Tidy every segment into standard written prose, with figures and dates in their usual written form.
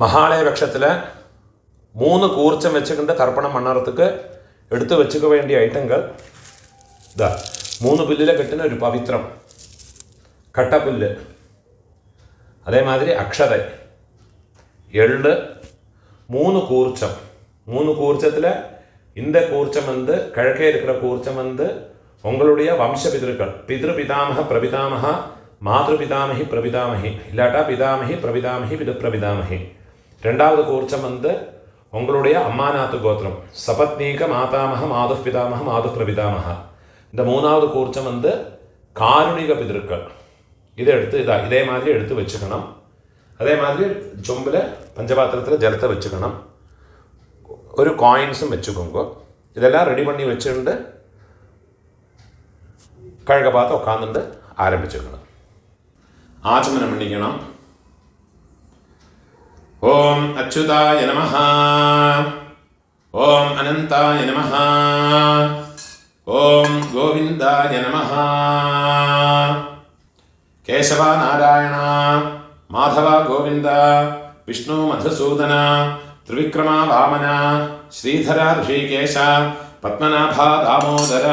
மகாலய பட்சத்தில் 3 கூர்ச்சம் வச்சுக்கிட்டு தர்ப்பணம் பண்ணுறதுக்கு எடுத்து வச்சுக்க வேண்டிய ஐட்டங்கள் ഇതാ 3 പുല്ലിലെ കെട്ടുന്ന ഒരു പവിത്രം, കട്ടപ്പുല്ല്, അതേമാതിരി അക്ഷത, എള്ള്, 3 കൂർച്ചം. 3 കൂർച്ചத்தில் இந்த கூர்ச்சம் வந்து கிழக்கே இருக்கிற கூர்ச்சம் வந்து உங்களுடைய வம்ச பிதர்கள், பிதாமக பிரபிதாமக, மாதృ பிதாமகி பிரபிதாமகி, இல்லாட்டா பிதாமகி பிரபிதாமகி பிரபிதாமகி. 2வது கூர்ச்சம் வந்து உங்களுடைய அம்மாநாத்து கோத்திரம், சபத்னீக மாதாமக மாது பிதாமக மாது பிரபிதாமக. இந்த 3வது கூர்ச்சம் வந்து காருணிக பிதர்கள். இதை எடுத்து இதே மாதிரி எடுத்து வச்சுக்கணும். அதே மாதிரி சொம்பில் பஞ்சபாத்திரத்தில் ஜலத்தை வச்சுக்கணும். ஒரு காயின்ஸும் வச்சுக்கோங்க. இதெல்லாம் ரெடி பண்ணி வச்சுட்டு கழக பார்த்து உட்காந்துட்டு ஆரம்பிச்சுக்கணும். ஆச்சமனம் பண்ணிக்கணும். ஓம் அச்சுதாய நமஹ, ஓம் அனந்தாய நமஹ, ஓம் கோவிந்தாய நமஹ. கேசவ நாராயண மாதவ கோவிந்த விஷ்ணு மதுசூதன த்ரிவிக்ரமா வாமன ஸ்ரீதர ரிஷிகேஷ பத்மநாபா தாமோதர.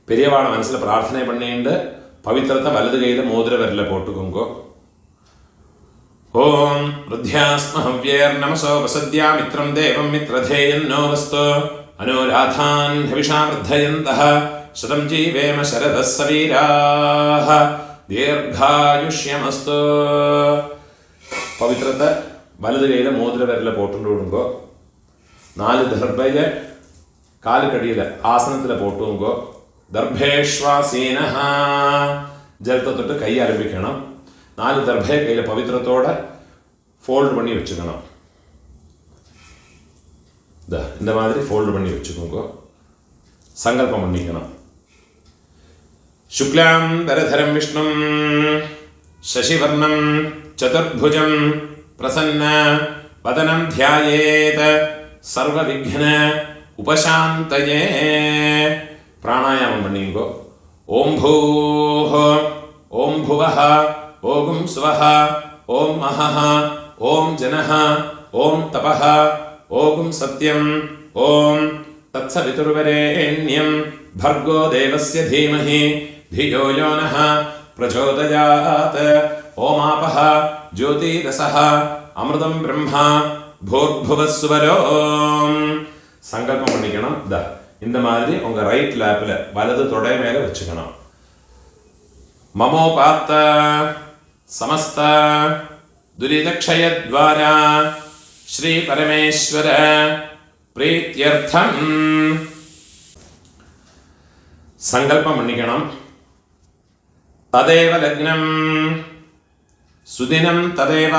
பெரியவாள மனசில் பிரார்த்தனை பண்ணிட்டு பவித்திரத்தை வலது கையில் மோதிர விரலில் போட்டுக்கோங்க. ஓம் ருத்யாஸ்மஹவ்யேர் நமசோ வசத்யா மித்ரம் தேவம் மித்ரதேயன்னோ வஸ்து அனுராதான் ஹவிஷா வர்தயந்தः சதம் ஜீவேம சரதः சவீராः தீர்காயுஷ்யமஸ்து. பவித்திரத்தை வலது கையில் மோதிர விரலில் போட்டுட்டு விடுங்கோ. 4 தர்பையை காலுக்கடியில் ஆசனத்தில் போட்டுங்கோ. தர்பேஷ்வாசீனஹ, ஜலத்தை தொட்டு கை ஆரம்பிக்கணும். 4 தர்பையை கையில் பவித்திரத்தோட ஃபோல்டு பண்ணி வச்சுக்கணும். இந்த மாதிரி ஃபோல்டு பண்ணி வச்சுக்கோங்க. சங்கல்பம் பண்ணிக்கணும். சுக்லாம் தரதரம் விஷ்ணும் சசிவர்ணம் சதுர்புஜம் பிரசன்ன வதனம் தியாயேத் சர்வ விக்ன உபசாந்தயே. பிராணாயாமம் பண்ணிங்கோ. ஓம் பூஹ, ஓம் புவஹ, ஓம் சுவஹ, ஓம் மஹஹ, ஓம் ஜனஹ, ஓம் தபஹ, ஓம் சத்யம், ஓம் தத்சவிதுர்வரேண்யம் भर्गो देवस्य धीमहि धियो यो नः प्रचोदयात्. ओमापः ज्योतिरसः अमृतं ब्रह्मा भूर्भुवस्वरो. சங்கல்பம் பண்ணிக்கணும். இந்த மாதிரி உங்க ரைட் லேப்ல வலது தொடை மேல வச்சுக்கணும். மமோபாத்த சமஸ்த துரிதக்ஷயத்வாரா ஸ்ரீ பரமேஸ்வர பிரீத்யர்த்தம் சங்கல்பம் பண்ணிக்கணும். ததேவ லக்னம் சுதினம் ததேவ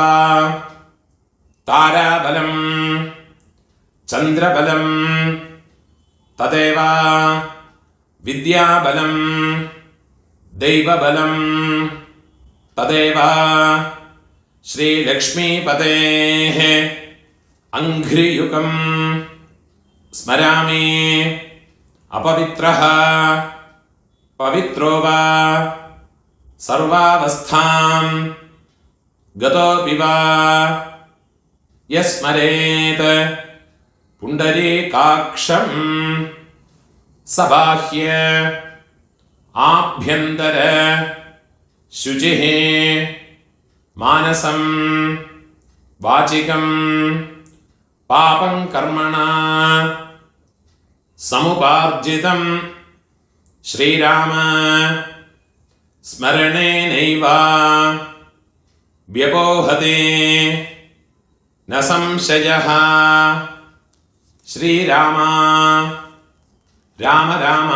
தாராபலம் சந்திரபலம் ததேவ வித்யாபலம் தெய்வபலம் ததேவ ஸ்ரீலக்ஷ்மீபதேः அங்க்ரியுகம் ஸ்மராமி. अपवित्रः पवित्रो वा सर्वावस्थां गतोऽपि वा यस्मरेत् पुण्डरीकाक्षं सबाह्य आभ्यन्तर शुचिः मानसं वाचिकं पापं कर्मणा समुपार्जितं श्रीराम स्मरणेनैव व्यपोहते न संशयः. श्रीराम राम राम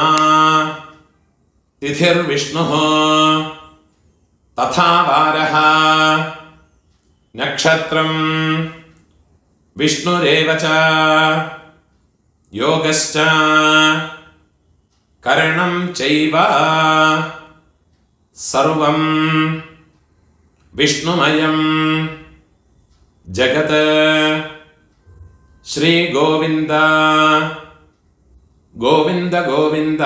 तिथिर्विष्णुः तथा वारः नक्षत्रं विष्णुरेव च योगश्च करणं चैव सर्वं विष्णुमयं जगत्. श्री गोविंद गोविंद गोविंद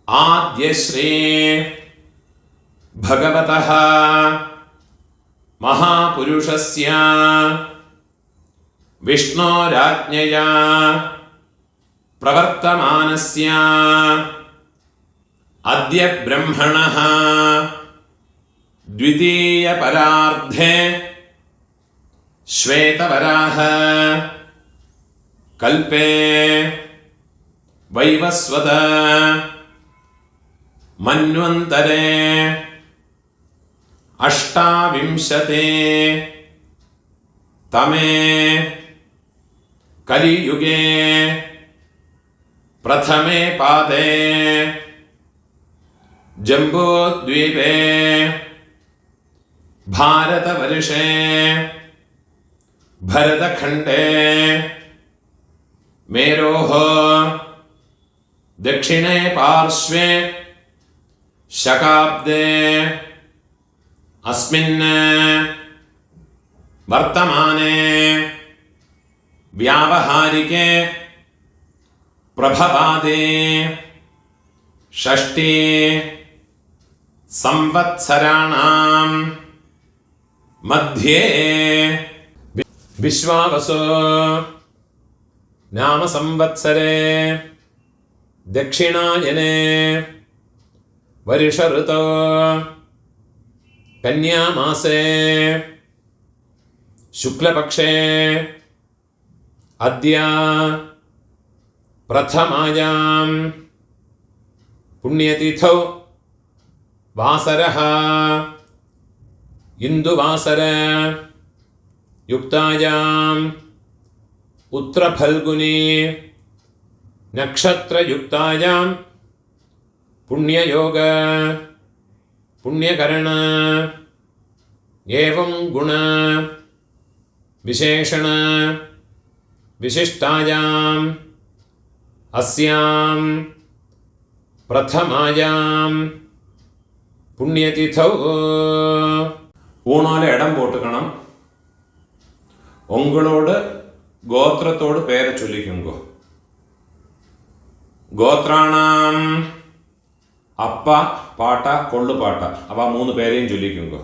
आद्य श्री भगवतः महापुरुषस्य विष्णोराज्ञया प्रवर्तमानस्य अद्य ब्रह्मणः द्वितीयपरार्धे श्वेतवराह कल्पे वैवस्वत मन्वन्तरे अष्टाविंशते तमे कलियुगे प्रथमे पादे जम्बूद्वीपे भारतवर्षे भरतखण्डे मेरोः दक्षिणे पार्श्वे शकाब्दे अस्मिन् वर्तमाने व्यावहारिके प्रभवादे षष्ठी संवत्सराणां मध्ये विश्वावसु नाम संवत्सरे दक्षिणायने वर्ष ऋतौ कन्यामासे शुक्लपक्षे अद्य प्रथमायां पुण्यतिथौ वासरः इन्दुवासर युक्तायां उत्तरफल्गुनी नक्षत्रयुक्तायां पुण्ययोग पुण्यकरण एवं गुण विशेषण विशिष्टायाम् अस्यां प्रथमायां पुण्यतिथौ ഊണോലെ ഇടം പോട്ടുക്കണം. ഉങ്ങളോട് ഗോത്രത്തോട് പേരെ ചൊല്ലിക്കുങ്കോ. ഗോത്രാണാം അപ്പ പാട്ട കൊള്ളുപാട്ട അവ മൂന്ന് പേരെയും ചൊല്ലിക്കുങ്കോ.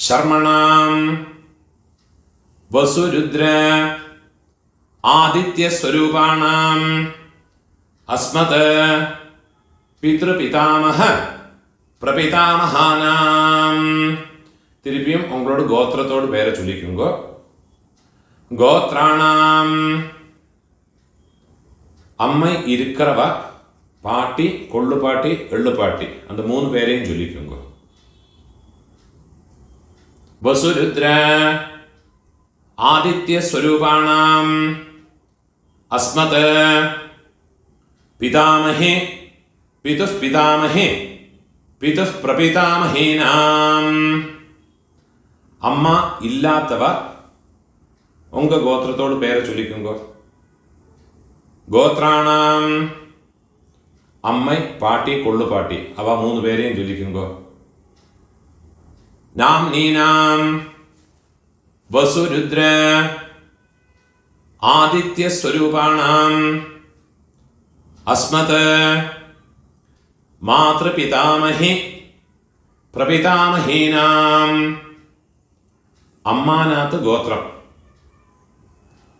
ശർമ്മണാം വസുരുദ്ര ആദിത്യസ്വരൂപാണാം അസ്മത് പിതൃപിതാമഹ പ്രപിതാമഹാനാം. തിരുപ്പിയും ഉങ്ങളോട് ഗോത്രത്തോട് പേരെ ചൊല്ലിക്കുങ്കോ. ഗോത്രാണാം അമ്മ ഇരിക്കറവ പാട്ടി കൊള്ളുപാട്ടി എള്ളുപാട്ടി அந்த മൂന്ന് പേരെയും ചൊല്ലിക്കുങ്കോ. വസുരുദ്ര ആദിത്യസ്വരൂപാണാം അസ്മത് പിതാമഹേ പിതുഃ പിതാമഹേ പിതുഃ പ്രപിതാമഹീനാം. അമ്മ ഇല്ലാത്തവ ഉങ്ക ഗോത്രത്തോട് പേരെ ചൊല്ലിക്കുങ്കോ. ഗോത്രാണാം അമ്മ പാട്ടി കൊള്ളുപാട്ടി അവ മൂന്ന് പേരെയും ചൊല്ലിക്കുങ്കോ. നാം നീനാം വസുരുദ്ര ആദിത്യസ്വരൂപാണാം അസ്മത് മാതൃപിതാമഹി പ്രപിതാമഹീനാം. അമ്മാനാത്ത് ഗോത്രം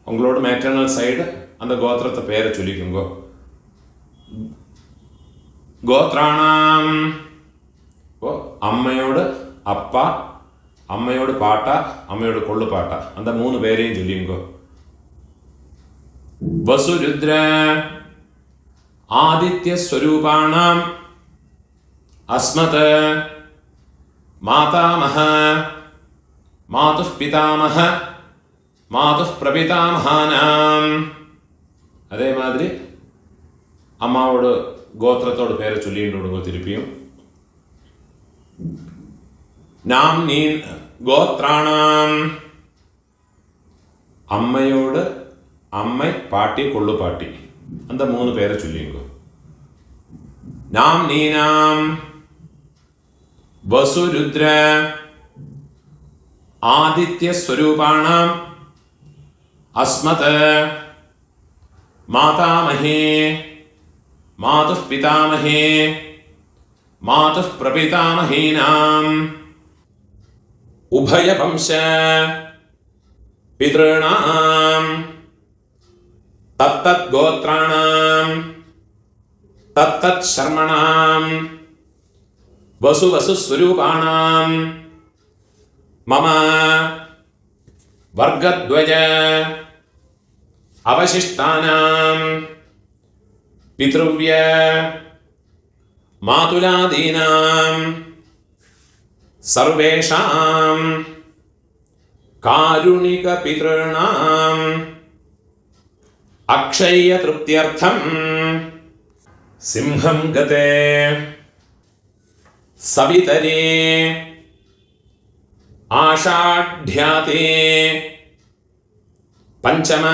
ഉങ്ങളോട് മാറ്റേണൽ സൈഡ് அந்த ഗോത്രത്തെ പേരെ ചൊല്ലിക്കുങ്കോ. ഗോത്രാണാം അമ്മയോട് അപ്പ അമ്മയോട് പാട്ട അമ്മയോട് കൊള്ളുപാട്ട அந்த മൂന്ന് പേരെയും ചൊല്ലിക്കുങ്കോ. വസുരുദ്ര ആദിത്യസ്വരൂപാണാം അസ്മത് മാതാമഹ മാതുഃ പിതാമഹ മാതുഃ പ്രപിതാമഹാനാം. അതേമാതിരി അമ്മാവോട് ഗോത്രത്തോട് പേരെ ചൊല്ലിയിട്ട് കൊടുങ്ങോ. തിരുപ്പിയും നാം നീ ഗോത്രാണാം അമ്മയോട് അമ്മ പാട്ടി കൊള്ളുപാട്ടി அந்த മൂന്ന് പേരെ ചൊല്ലിങ്കോ. നാം നീനാം വസുരുദ്ര ആദിത്യസ്വരൂപാണാം അസ്മത് മാതാമഹേ മാതുഃ പിതാമഹേ മാതുഃ പ്രപിതാമഹീനാം. ഉഭയവംശ പിതॄണാം തത്തത് ഗോത്രാണാം തത്തത് ശർമ്മണാം വസുവസുസ്വരൂപാണാം മമ വർഗദ്വയ അവശിഷ്ടാനാം പിതൃവ്യ മാതുലാദീനാം സർവേഷാം കാരുണിക പിതॄണാം അക്ഷയ തൃപ്ത്യർത്ഥം സിംഹം ഗതേ സവിതരേ ആഷാഢ്യാതേ പഞ്ചമ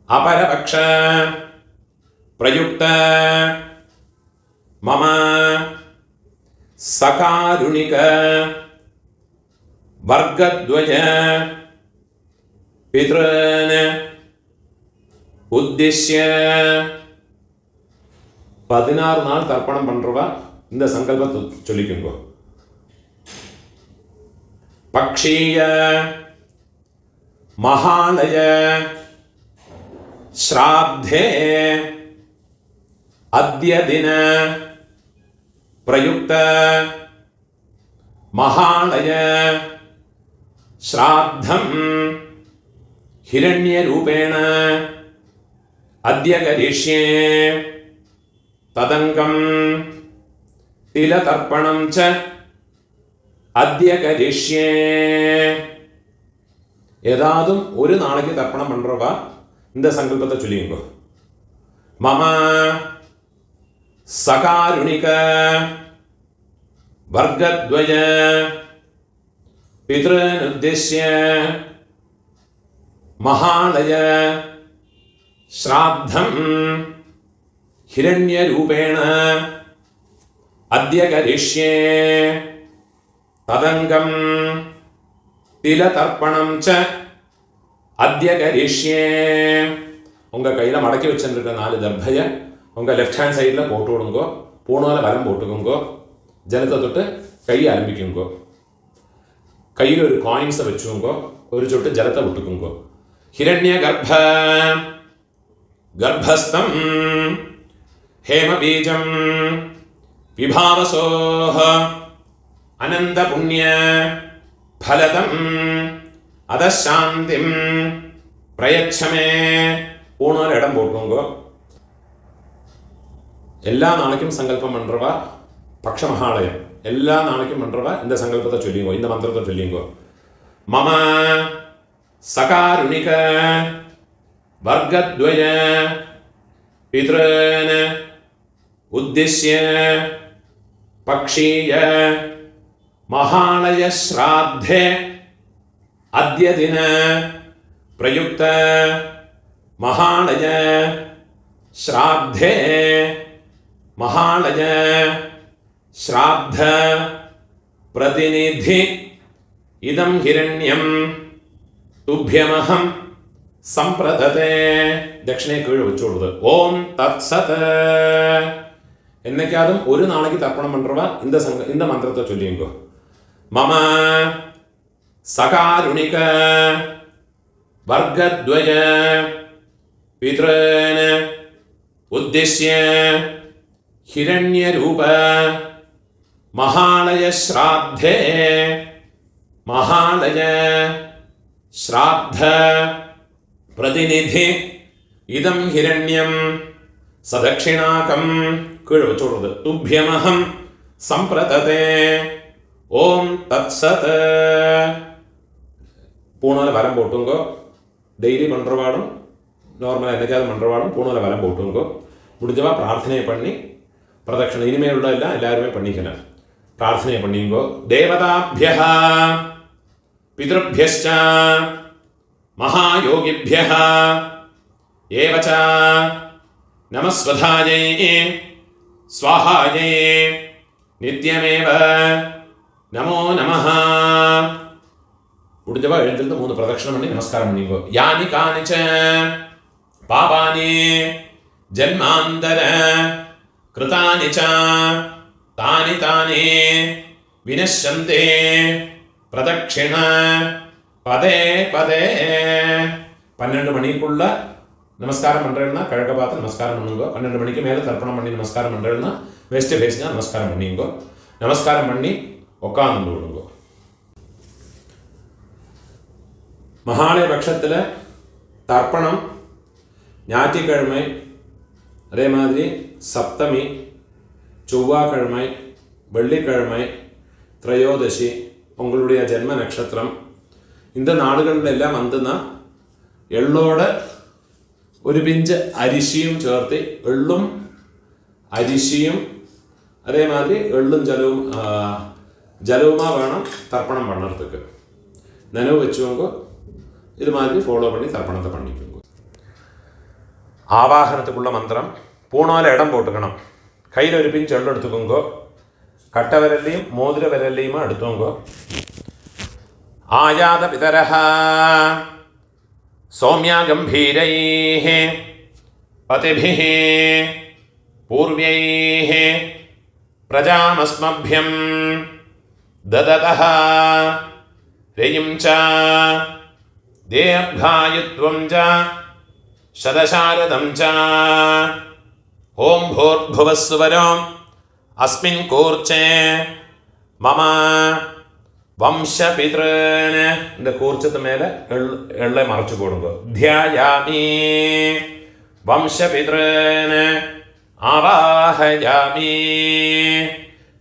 അപരപക്ഷ പ്രയുക്ത മമ സകാരുണിക വർഗദ്വയ പിതൃൻ ഉദ്ദിശ്യ 16 நாள் தர்ப்பணம் பண்றவ இந்த சங்கல்பத்தை சொல்லிக்குங்க. பக்ஷீய மகாலய ஸ்ராத்தே அத்ய தின பிரயுக்த மகாலய ஸ்ராத்தம் ஹிரண்ய ரூபேண அத்ய கரிஷ்யே തദംഗം തിലതർപ്പണം ച അദ്യ കരിഷ്യേ. ഏതാതും ഒരു നാளைக்கு തർപ്പണം பண்றவா இந்த சங்கல்பத்தை சொல்லிங்க. மம சகாருணிக வர்கத்வய பித்ருன் உத்திஷ்ய மகாலய ஸ்ராத்தம் हिरण्यरूपेण अद्य करिष्ये तदंगं तिलतर्पणं च अद्य करिष्ये. உங்க கையில மடக்கி வச்சிருக்க 4 தர்பைய உங்க லெஃப்ட் ஹேண்ட் சைடுல போட்டு விடுங்க. பூணால வலம் போட்டுக்குங்க. ஜலத்தை தொட்டு கையை ஆரம்பிக்குங்க. கையில் ஒரு காயின்ஸை வச்சுக்கோங்க. ஒரு சொட்டு ஜலத்தை விட்டுக்குங்க. ஹிரண்ய கர்ப்பஸ்தம் हेमबीजं विभावसोः अनन्तपुण्य फलदं अदशान्तिं प्रयच्छमे. பூணால இடம் போட்டுங்க. எல்லா நாளைக்கும் சங்கல்பம் பண்றவா பக்ஷ மகாலயம் எல்லா நாளைக்கும் பண்றவா இந்த சங்கல்பத்தை சொல்லிங்க. இந்த மந்திரத்தை சொல்லிங்க. மம சகாருணிக வர்கத்வய பித்ருன் உத்திஷ்ய பக்ஷீய மகாலய ஸ்ராத்தே அத்ய தின பிரயுக்த மகாலய ஸ்ராத்தே மகாலய ஸ்ராத்த பிரதிநிதி இதம் ஹிரண்யம் துப்யமஹம் சம்பிரததே. ദക്ഷിണയെ കീഴ് വെച്ചോടുത്. ഓം തത് സത്. എന്നൊക്കെയാതും ഒരു നാளைக்கு തർപ്പണം പண்றவா இந்த மந்திரத்தை சொல்லிங்க. மம சகாருணிக வர்கத்வய பித்ருன் உத்திஷ்ய ஹிரண்யரூப மகாலய ஸ்ராத்தே மகாலய ஸ்ராத்த പ്രതിനിധി ഇതം ഹിരണ്യം സദക്ഷിണാകം കീഴ് വെച്ചോടുന്നത്. തുഭ്യമഹം സമ്പ്രതതേ. ഓം തത്സത്. பூணால வரம் போட்டுங்கோ. டெய்லி பண்ணுறவாடும் நார்மலாக என்னைக்காவது பண்ணுறவாடும் பூணால வரம் போட்டுங்கோ. முடிஞ்சவா பிரார்த்தனை பண்ணி பிரதட்சணை இனிமேல் உள்ள எல்லாம் எல்லாருமே பண்ணிக்கலாம். பிரார்த்தனை பண்ணிங்கோ. தேவதாபிய பிதృभ्यश्च महायोगिभ्यः एव च नमस्वधायै स्वाहायै नित्यमेव नमो नमः. முடிஞ்சவா எழுந்திருந்து 3 பிரதட்சணம் பண்ணி நமஸ்காரம் பண்ணிக்கோ. யானி கானிச்ச பாபானி ஜன்மாந்தர கிருதானி ச தானி தானி വിനശ്യന്തേ പ്രദക്ഷിണ പദേ പദേ. 12 மணிக்குள்ள நமஸ்காரம் பண்ணுறேன்னா கிழக்க பார்த்து நமஸ்காரம் பண்ணுங்க. 12 மணிக்கு மேலே தர்ப்பணம் பண்ணி நமஸ்காரம் பண்ணுறேன்னா வெஸ்ட் ஃபேஸ்னா நமஸ்காரம் பண்ணிங்கோ. நமஸ்காரம் பண்ணி உட்காந்து விடுங்க. மகாலய பட்சத்தில் தர்ப்பணம் ஞாயிற்றுக்கிழமை, அதே மாதிரி சப்தமி, செவ்வாய்க்கிழமை, வெள்ளிக்கிழமை, திரையோதசி, உங்களுடைய ஜென்ம நட்சத்திரம், இந்த നാളുകളിലെല്ലാം വന്നുന്ന എള്ളോടെ ഒരു പിഞ്ച് അരിശിയും ചേർത്ത്, എള്ളും അരിശിയും അതേമാതിരി എള്ളും ജലവുമാ വേണം തർപ്പണം பண்ணுறதுக்கு. நினைவு வச்சுக்கோங்க. இது மாதிரி ஃபாலோ பண்ணி தர்ப்பணத்தை பண்ணிக்கோங்க. ஆவாகனத்துக்குள்ள மந்திரம் பூணால இடம் போட்டுக்கணும். கையில் ஒரு பிஞ்சு எள்ளு எடுத்துக்கோங்க. கட்ட விரல்லையும் மோதிர விரல்லையுமா எடுத்துக்கோங்க. ஆயாத பிதரஹ சௌமியா கம்பீரைஹ பதிபிஹ பூர்வைஹ பிரஜாமஸ்மभ्यம் தததஹ ரேயும் ச தேர்காயுத்வம் ச சதசாரதம் ச ஓம் பூர்புவஸ்சுவரம் அஸ்மின் கூர்ச்சே மம വംശപിതൃന. இந்த കൂർച്ചത്ത് മേലെ എള്ളെ മറച്ചു കൊടുക്കുക. ധ്യായാമി വംശപിതൃന ആവാഹയാമി.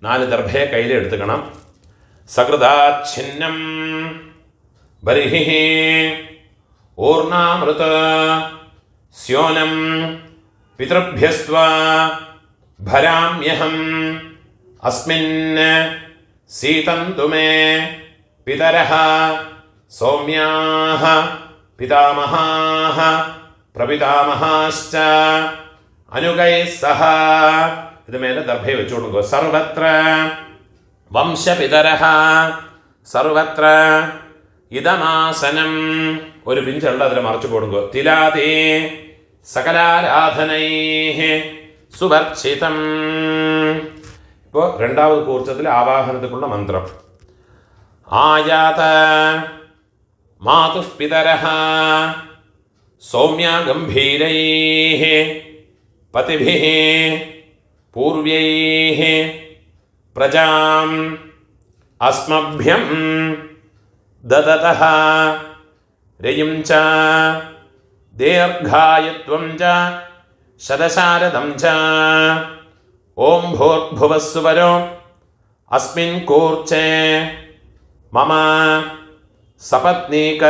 4 ദർഭയെ കയ്യിൽ എടുത്തുക്കണം. സകൃതാച്ഛിന്നം ബർഹിഃ ഊർണാമൃത സ്യോനം പിതൃഭ്യസ്ത്വാ ഭരാമ്യഹം അസ്മിൻ സീതന്തു മേ പിതരഃ സൗമ്യാഃ പിതാമഹാഃ പ്രപിതാമഹാശ്ച അനുഗൈഃ സഹ. ഇത് മേലെ ദർഭയെ വെച്ചു കൊടുക്കുക. സർവത്ര വംശപിതരഃ സർവത്ര ഇദമാസനം. ഒരു പിഞ്ചെള്ള അതിൽ മറച്ചു കൊടുക്കുക. തിലാതേ സകലാരാധനൈഃ സുവർച്ചിതം. ഇപ്പോൾ രണ്ടാമത് കൂർച്ചത്തിൽ ആവാഹനത്തിലുള്ള മന്ത്രം. ആയാത മാതുഃ പിതരഃ സൗമ്യാ ഗംഭീരൈഃ പതിഭിഃ പൂർവൈഃ പ്രജാം അസ്മഭ്യം ദദതഃ രയും ച ദീർഘായുത്വം ച ശതശാരദം ച ഓം ഭൂർഭുവസ്സുവരോ അസ്മിൻ കൂർച്ചേ മമ സപത്നീക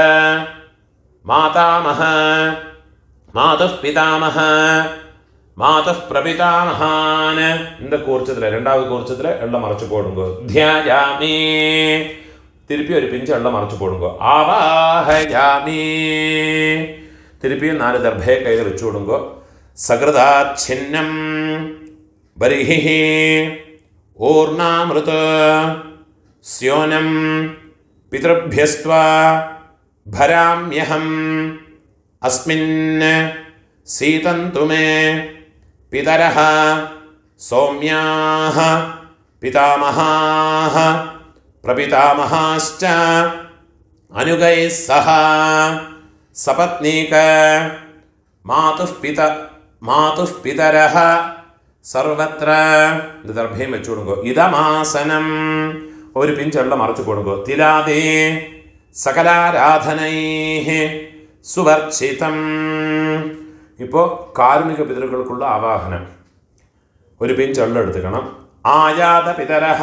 മാതാമഹ മാതുഃ പിതാമഹ മാതുഃ പ്രപിതാമഹാൻ. இந்த കൂർച്ചത്തിൽ രണ്ടാമത് കൂർച്ചത്തിൽ എള്ള മറച്ചു പോടുങ്കോ. ധ്യായാമി. തിരുപ്പി ഒരു പിഞ്ച് എള്ള മറച്ചു പോടുങ്കോ. ആവാഹയാമി. തിരുപ്പിയും 4 ദർഭയെ കയ്യിൽ വെച്ചു കൊടുങ്കോ. സകൃതാച്ഛിന്നം ബർഹിഃ ഊർണാമൃത സ്യോനം പിതൃഭ്യസ്ത്വാ ഭരാമ്യഹം അസ്മിൻ സീതന്തു മേ പിതരഃ സൗമ്യാഃ പിതാമഹാഃ പ്രപിതാമഹാശ്ച അനുഗൈഃ സഹ. സപത്നീക മാതുഃ പിതരഃ സർവത്ര. ഇത് ദർഭയും വെച്ചു കൊടുക്കുക. ഇദമാസനം. ഒരു പിഞ്ചെള്ള മറച്ചു കൊടുക്കുക. തിലാതേ സകലാരാധനൈഃ സുവർച്ചിതം. ഇപ്പോൾ കാരുണിക പിതൃകൾക്കുള്ള ആവാഹനം. ഒരു പിഞ്ചെള്ള എടുത്തുക്കണം. ആയാത പിതരഃ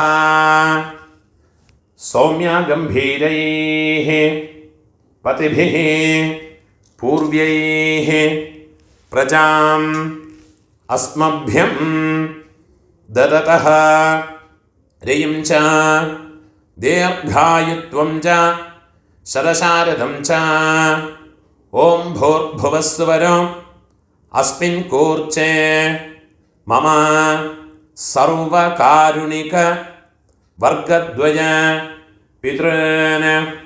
സൗമ്യ ഗംഭീരൈഃ പതിഭിഃ പൂർവൈഃ പ്രജാം അസ്മഭ്യം ദദതഃ രയും ച ദീർഘായുത്വം ച ശതശാരദം ച ഓം ഭൂർഭുവസ്സുവരോ അസ്മിൻ കൂർച്ചേ മമ സർവകാരുണിക വർഗദ്വയ പിതൃന.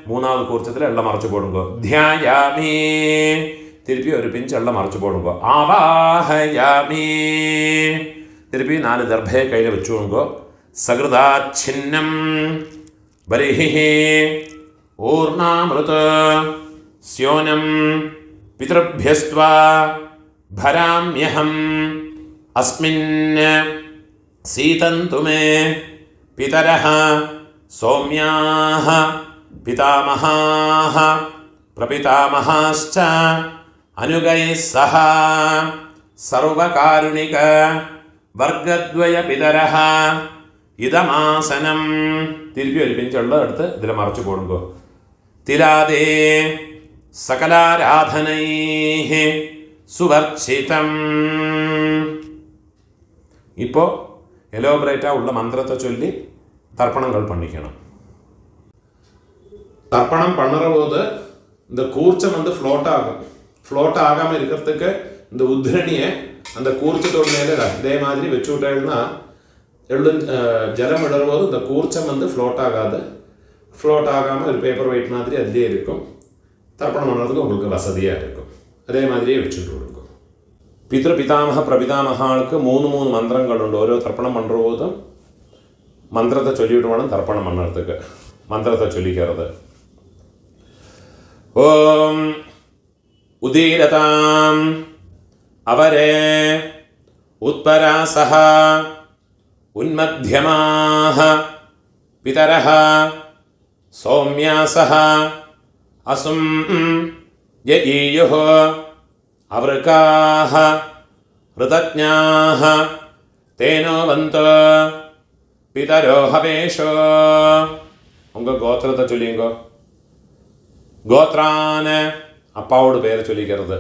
മൂന്നാമത് കൂർച്ചത്തിൽ എള്ള മറച്ചു പോടുങ്കോ. ധ്യായാമി. തിരുപ്പി ഒരു പിഞ്ച് എള്ള മറച്ചു പോടുങ്കോ. ആവാഹയാമി. തിരുപ്പി 4 ദർഭയെ കയ്യിൽ വെച്ചു കൊടുങ്കോ. സകൃതാച്ഛിന്നം ബലിഃ ഊർണാമൃത സ്യോനം പിതൃഭ്യസ്ത്വാ ഭരാമ്യഹം അസ്മിൻ സീതന്തു മേ പിതരഃ സൗമ്യാഃ പിതാമഹാഃ പ്രപിതാമഹാശ്ച അനുഗൈഃ സഹ സർവകാരുണിക വർഗദ്വയ പിതരഃ ഇദമാസനം. തിരുപ്പി ഒലിപ്പിച്ചുള്ള എടുത്ത് ഇതിൽ മറച്ചു പോടുമ്പോ തിലാദേ സകലാരാധനൈഃ സുവർച്ചിതം. ഇപ്പോൾ എലോബറേറ്റാ ഉള്ള മന്ത്രത്തെ ചൊല്ലി தர்ப்பணங்கள் பண்ணிக்கணும். தர்ப்பணம் பண்ணுற போது இந்த கூர்ச்சம் ஃப்ளோட் ஆகாமல் இருக்கிறதுக்கு இந்த உத்ரணியை அந்த கூர்ச்சத்தோட மேலே இதே மாதிரி வச்சு விட்டேன்னா ஜலம் இடும்போது இந்த கூர்ச்சம் ஃப்ளோட் ஆகாமல் ஒரு பேப்பர் வெயிட் மாதிரி அதிலே இருக்கும். தர்ப்பணம் பண்ணுறதுக்கு உங்களுக்கு வசதியாக இருக்கும். அதே மாதிரியே வச்சுட்டு இருக்கும். പിതൃപിതാമഹ പ്രപിതാമഹാൾക്ക് 3 മന്ത്രങ്ങളുണ്ട്. ഓരോ തർപ്പണം பண்ணுற போதும் മന്ത്രത്തെ ചൊല്ലിയിട്ട് വേണം തർപ്പണം பண்ணுறதுக்கு. മന്ത്രത്തെ ചൊല്ലിക്കരുത്. ഓം ഉദീരതാം അവരേ ഉത്പരാസഹ ഉന്മധ്യമാഹ പിതരഃ സൗമ്യാസഹ അസും യഈയുഃ അവൃകാഃ ഋതജ്ഞാഃ തേനോ വന്തോ പിതരോ ഹവേഷോ. உங்கள் கோத்திரத்தை சொல்லிங்கோ. கோத்ரான அப்பாவோட பேரை சொல்லிக்கிறது.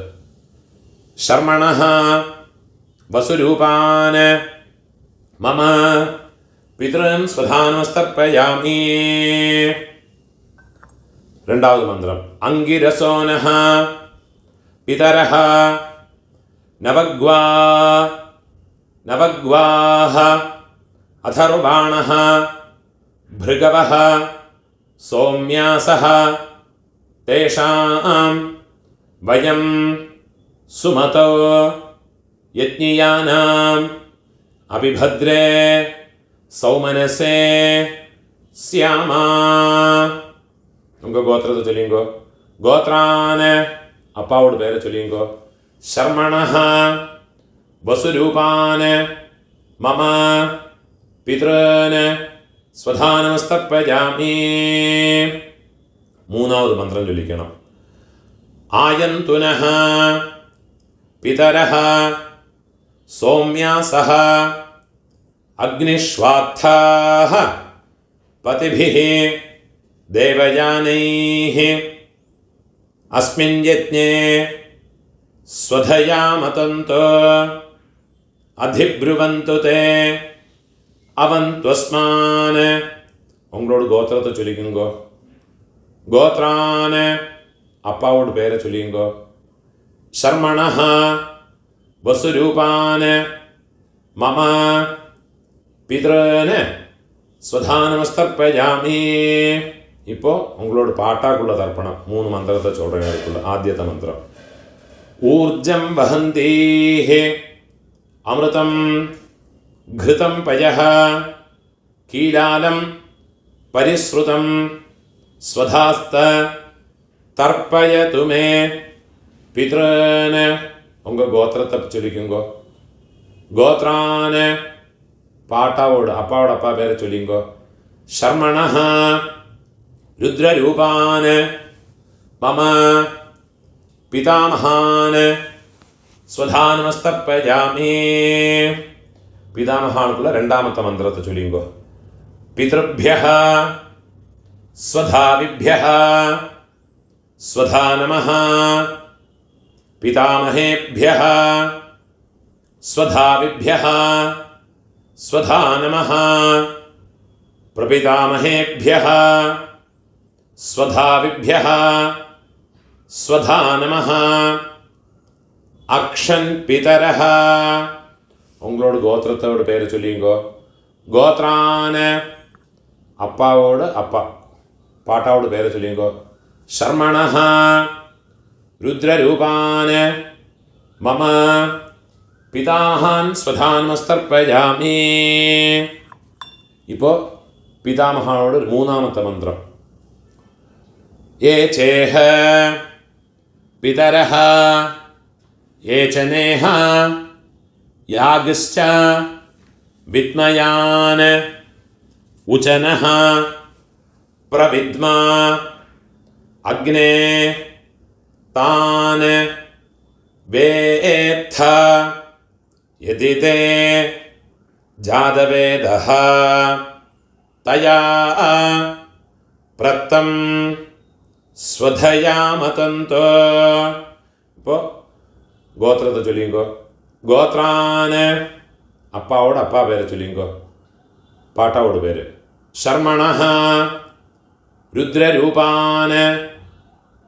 ஷர்மணஹ வசுரூபான மம பிதൃன் ஸ்வதானமஸ்தர்ப்பயாமி. ரெண்டாவது மந்திரம் அங்கிரசோனஹ பிதரஹ நவக்வாஹ अथर्वाणः भृगवः सौम्यासः तेषां वयं सुमतो यज्ञियानाम् अभिभद्रे सौमनसे स्यामा. उनको गोत्रத்தை சொல்லிங்கோ. கோத்ரான அப்பாவோட பேரை சொல்லிங்கோ. शर्मणः वसुरूपान मम പിതൃൻ സ്വധാനമസ്തർപ്പയാമി. മൂന്നാമത് മന്ത്രം ചൊല്ലിക്കണം. ആയന്തുനഃ പിതരഃ സൗമ്യാസഃ അഗ്നിഷ്വാത്ഥാഃ പതിഭിഃ ദേവയാനൈഃ അസ്മിൻ യജ്ഞേ സ്വധയാ മതന്തോ അധിബ്രുവന്തു തേ അവന്ത്വസ്മാൻ. உங்களோட கோத்திரத்தை சொல்லிக்குங்கோ. கோத்ரான அப்பாவோட பேரை சொல்லிங்கோ. ஷர்மணஹ வசுரூபான மம பிதൃன் ஸ்வதானமஸ்தர்ப்பயாமி. இப்போ உங்களோட பாட்டாக்குள்ள தர்ப்பணம் 3 மந்திரத்தை சொல்கிறேன். அதுக்குள்ள ஆദ്യത്തെ மந்திரம் ஊர்ஜம் வஹந்தீஹ அமிர்தம் घृतं पयः कीलालं परिश्रुतं स्वधास्त तर्पयतु मे पितॄन्. உங்கள் கோத்திரத்தை சொல்லிக்குங்கோ. கோத்ரான் பாட்டாவோட அப்பாவோட அப்பா பேரை சொல்லிங்கோ. ஷர்மணஹ ருத்ரரூபான் மம பிதாமகான் ஸ்வதானமஸ்தர்ப்பயாமி. പിതാമഹാണുക്കുള്ള രണ്ടാമത്തെ മന്ത്രത്തെ ചൊല്ലിങ്കോ. പിതൃഭ്യഃ സ്വധാവിഭ്യഃ സ്വധാ നമഃ പിതാമഹേഭ്യഃ സ്വധാവിഭ്യഃ സ്വധാ നമഃ പ്രപിതാമഹേഭ്യഃ സ്വധാവിഭ്യഃ സ്വധാ നമഃ അക്ഷൻ പിതരഃ. உங்களோட கோத்திரத்தோட பேரை சொல்லிங்கோ. கோத்ரான அப்பாவோட அப்பா பாட்டாவோட பேரை சொல்லிங்கோ. ஷர்மணஹ ருத்ரரூபான் மம பிதாஹான் ஸ்வதானமஸ்தர்ப்பயாமி. ഇപ്പോൾ പിതാമഹനോട് മൂന്നാമത്തെ മന്ത്രം. യേ ചേഹ പിതരഃ യേ ച നേഹ യാഗശ്ച വിദ്മയാൻ ഉചനഃ പ്രവിദ്മാ അഗ്നേ താൻ വേത്ഥ യദി തേ ജാതവേദഃ തയാ പ്രത്തം സ്വധയാമതന്തോ. ഇപ്പോൾ ഗോത്രത്തെ ചൊല്ലിങ്കോ. ഗോത്രാന് അപ്പാവോട് അപ്പാ പേര് ചൊല്ലിങ്കോ, പാട്ടാവോട് പേര്. ശർമ്മണഃ രുദ്രരൂപാന്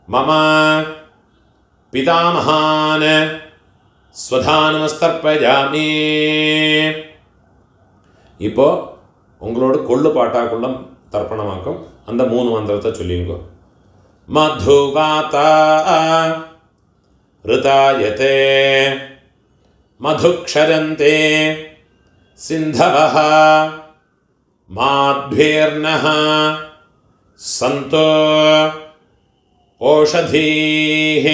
മമ പിതാമഹാൻ സ്വധാനമസ്തർപ്പയാമി. இப்போ உங்களோட கொள்ளு பாட்டாக்குள்ள தர்ப்பணமாக்கும் அந்த 3 மந்திரத்தை சொல்லிங்கோ. மதுவாதா ருதாயதே மதுக்ஷரந்தே சிந்தவஹ மாத்பீர்ணஹ சந்தோ ஓஷதீஹ.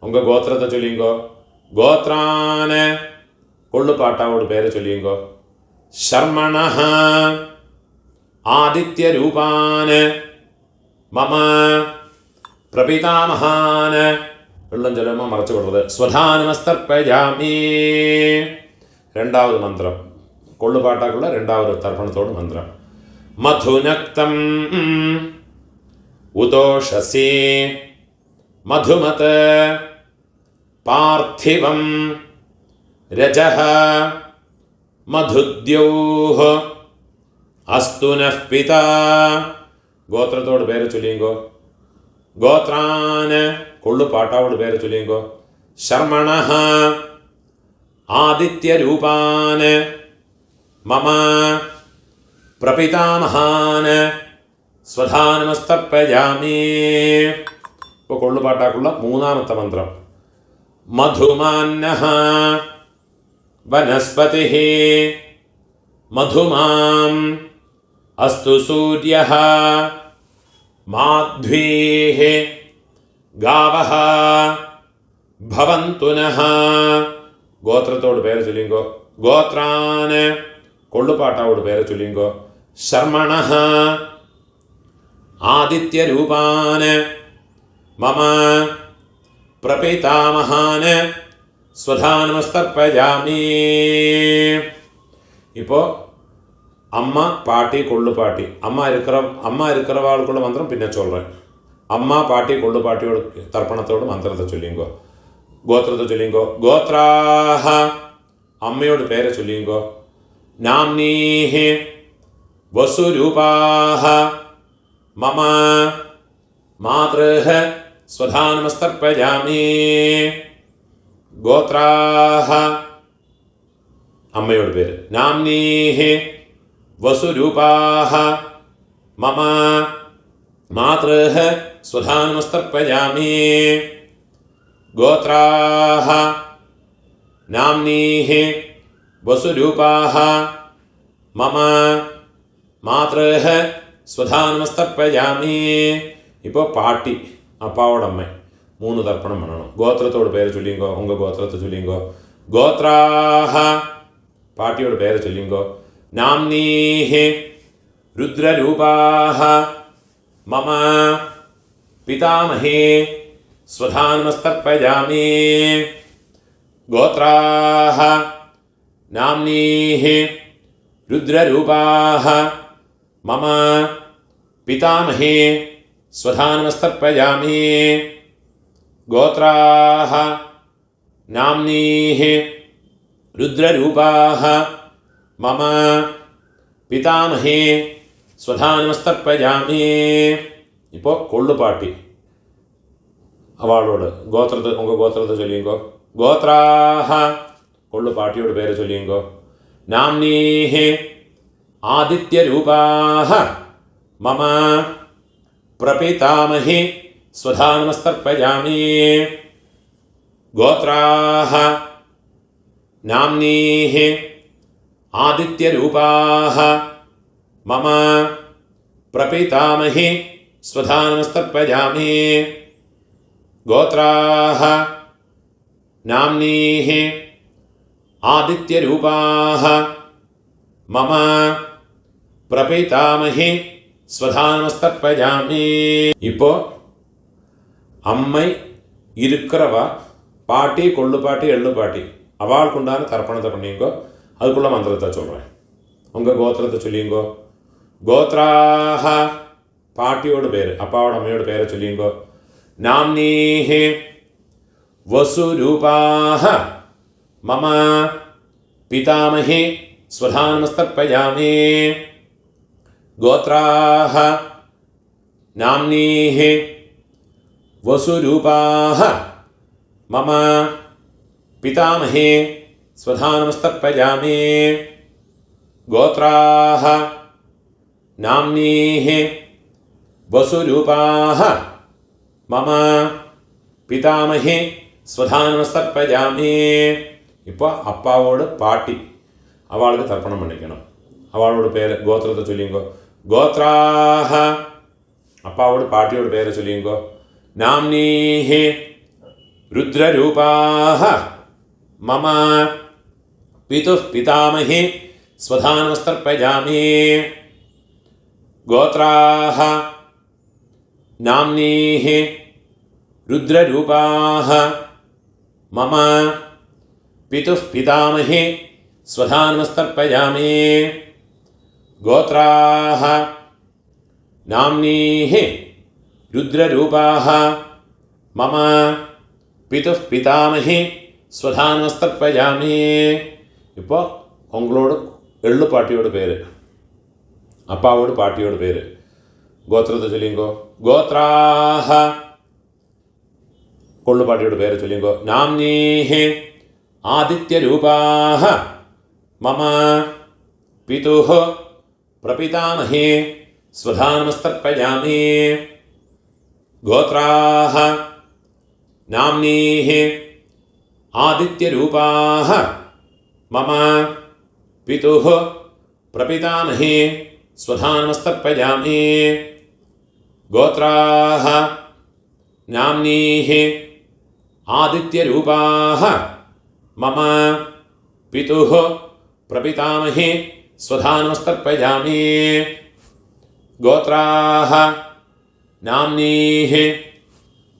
உங்க கோத்திரத்தை சொல்லிங்கோ. கோத்ரான கொள்ளு பாட்டாவோட பேரை சொல்லிங்கோ. ശർമ്മണഃ ആദിത്യരൂപാൻ മമ പ്രപിതാമഹാൻ. വെള്ളം ചെല്ലുമ്പോൾ മറച്ചു കൊടുത്തത്. സ്വധാനമസ്തർപ്പയാമി. രണ്ടാമത് മന്ത്രം, കൊള്ളുപാട്ടാക്കുള്ള രണ്ടാമത് തർപ്പണത്തോട് മന്ത്രം. മധുനക്തം ഉദോഷസി മധുമത് പാർത്ഥിവം രജഃ മധുദ്യൗഃ അസ്തു നഃ പിതാ. ഗോത്രത്തോട് പേര് ചൊല്ലിങ്കോ. ഗോത്രാന് കൊള്ളു പാട്ടാവോട് പേര് ചൊല്ലിങ്കോ. ശർമ്മണഃ ആദിത്യരൂപാന് മമ പ്രപിതാമഹാൻ സ്വധാനമസ്തർപ്പയാമി. ഇപ്പോൾ കൊള്ളു പാട്ടാക്കുള്ള മൂന്നാമത്തെ മന്ത്രം. മധുമാന്നഃ വനസ്പതിഃ മധുമാം അസ്തു സൂര്യഃ മാധ്വീഃ ഗാവഃ ഭവന്തു നഃ. ഗോത്രത്തോട് പേര് ചൊല്ലിങ്കോ. ഗോത്രാന് കൊള്ളുപാട്ടാവോട് പേര് ചൊല്ലിങ്കോ. ശർമ്മണഃ ആദിത്യരൂപാന് മമ പ്രപിതാമഹാൻ സ്വധാനമസ്തർപ്പയാമി. இப்போ அம்மா பாட்டி கொள்ளு பாட்டி அம்மா இருக்கிறவாளுக்குள்ள மந்திரம் பின்ன சொல்கிறேன். அம்மா பாட்டி கொள்ளு பாட்டியோட தர்ப்பணத்தோட மந்திரத்தை சொல்லிங்கோ. கோத்திரத்தை சொல்லிங்கோ. கோத்ராஹ அம்மையோட பேரை சொல்லிங்கோ. நாம்னீஹ வசுரூபாஹ மம மாத்ருஹ സ്വധാനമസ്തർപ്പയാമി. ഗോത്രാഹ അമ്മയോട് പേര്. നാംനീഹ വസുരൂപാഹ മമ മാതൃഹ സ്വധാനമസ്തർപ്പയാമി. ഗോത്രാഹ നാംനീഹ വസുരൂപാഹ മമ മാതൃഹ സ്വധാനമസ്തർപ്പയാമി. ഇപ്പോൾ പാട്ടി അപ്പാവോടമ്മ 3 തർപ്പണം വേണം. ഗോത്രത്തോട് പേര് ചൊല്ലിങ്കോ. ഉങ്ക ഗോത്രത്തെ ചൊല്ലിങ്കോ. ഗോത്രാഹ പാട്ടിയോട് പേര് ചൊല്ലിങ്കോ. നാംനീഹ രുദ്രരൂപാഹ മമ പിതാമഹേ സ്വധാനമസ്തർപ്പയാമി. ഗോത്രാഹ നാംനീഹ രുദ്രരൂപാഹ മമ പിതാമഹേ സ്വധാനമസ്തർപ്പയാമി. ഗോത്രാഹ നാംനീഹ രുദ്രരൂപാഹ മമ പിതാമഹേ സ്വധാനമസ്തർപ്പയാമി. ഇപ്പോൾ കൊള്ളുപാട്ടി അവളോട് ഉങ്ക ഗോത്രത്തെ ചൊല്ലിങ്കോ. ഗോത്രാഹ കൊള്ളുപാട്ടിയോട് പേര് ചൊല്ലിങ്കോ. നാംനീഹ ആദിത്യരൂപാഹ മമ പ്രപിതാമഹേ സ്വധാനമസ്തർപ്പയാമി. ഗോത്രാഹ നാംനീഹ ആദിത്യരൂപാः മമ പ്രപിതാമഹി സ്വധാനമസ്തർപ്പയാമി ഗോത്രാः നാമ്നീः ആദിത്യരൂപാः മമ പ്രപിതാമഹി സ്വധാനമസ്തർപ്പയാമി. இப்போ அம்மை இருக்கிறவ பாட்டி கொள்ளு பாட்டி எள்ளு பாட்டி அவளுக்கு உண்டான தர்ப்பணத்தை பண்ணிங்கோ. அதுக்குள்ள மந்திரத்தை சொல்கிறேன். உங்கள் கோத்திரத்தை சொல்லிங்கோ. கோத்ராஹ பாட்டியோட பேர், அப்பாவோட அம்மையோட பேரை சொல்லிங்கோ. நாம்னீஹி வசுரூபாஹ மம பிதாமஹி ஸ்வதானமஸ்தர்ப்பயாமி கோத்ராஹ நாம்னீஹி வசுரூபாஹ மம பிதாமஹி ஸ்வதானமஸ்தர்ப்பயாமி கோத்ராஹ நாம்னீஹி வசுரூபாஹ மம பிதாமஹி ஸ்வதானமஸ்தர்ப்பயாமி. இப்போ அப்பாவோட பாட்டி அவளுக்கு தர்ப்பணம் பண்ணிக்கணும். அவளோட பேர் கோத்திரத்தை சொல்லிங்கோ. கோத்ராஹ அப்பாவோட பாட்டியோட பேரை சொல்லிங்கோ. நாம்னீஹி ருத்ரரூபாஹ மம பிதுः பிதாமஹி ஸ்வதானமஸ்தர்ப்பயாமி கோத்ராஹ நாம்னீஹி ருத்ரரூபாஹ மம பிதுः பிதாமஹி ஸ்வதானமஸ்தர்ப்பயாமி கோத்ராஹ நாம்னீஹி ருத்ரரூபாஹ மம பிதுः பிதாமஹி ஸ்வதானமஸ்தர்ப்பயாமி. இப்போ உங்களோட எள்ளு பாட்டியோட பேர், அப்பாவோட பாட்டியோட பேர், கோத்திரத்தை சொல்லிங்கோ. கோத்ராஹ கொள்ளு பாட்டியோட பேரை சொல்லிங்கோ. நாம்னீஹி ஆதித்யரூபாஹ மம பிதுः பிரபிதாமஹி ஸ்வதானமஸ்தர்ப்பயாமி கோத்ராஹ நாம்னீஹி ஆதித்யரூபாஹ மம பிதுः பிரபிதாமஹி ஸ்வதானமஸ்தர்ப்பயாமி கோத்ராஹ நாம்னீஹி ஆதித்யரூபாஹ மம பிதுः பிரபிதாமஹி ஸ்வதானமஸ்தர்ப்பயாமி கோத்ராஹ நாம்னீஹி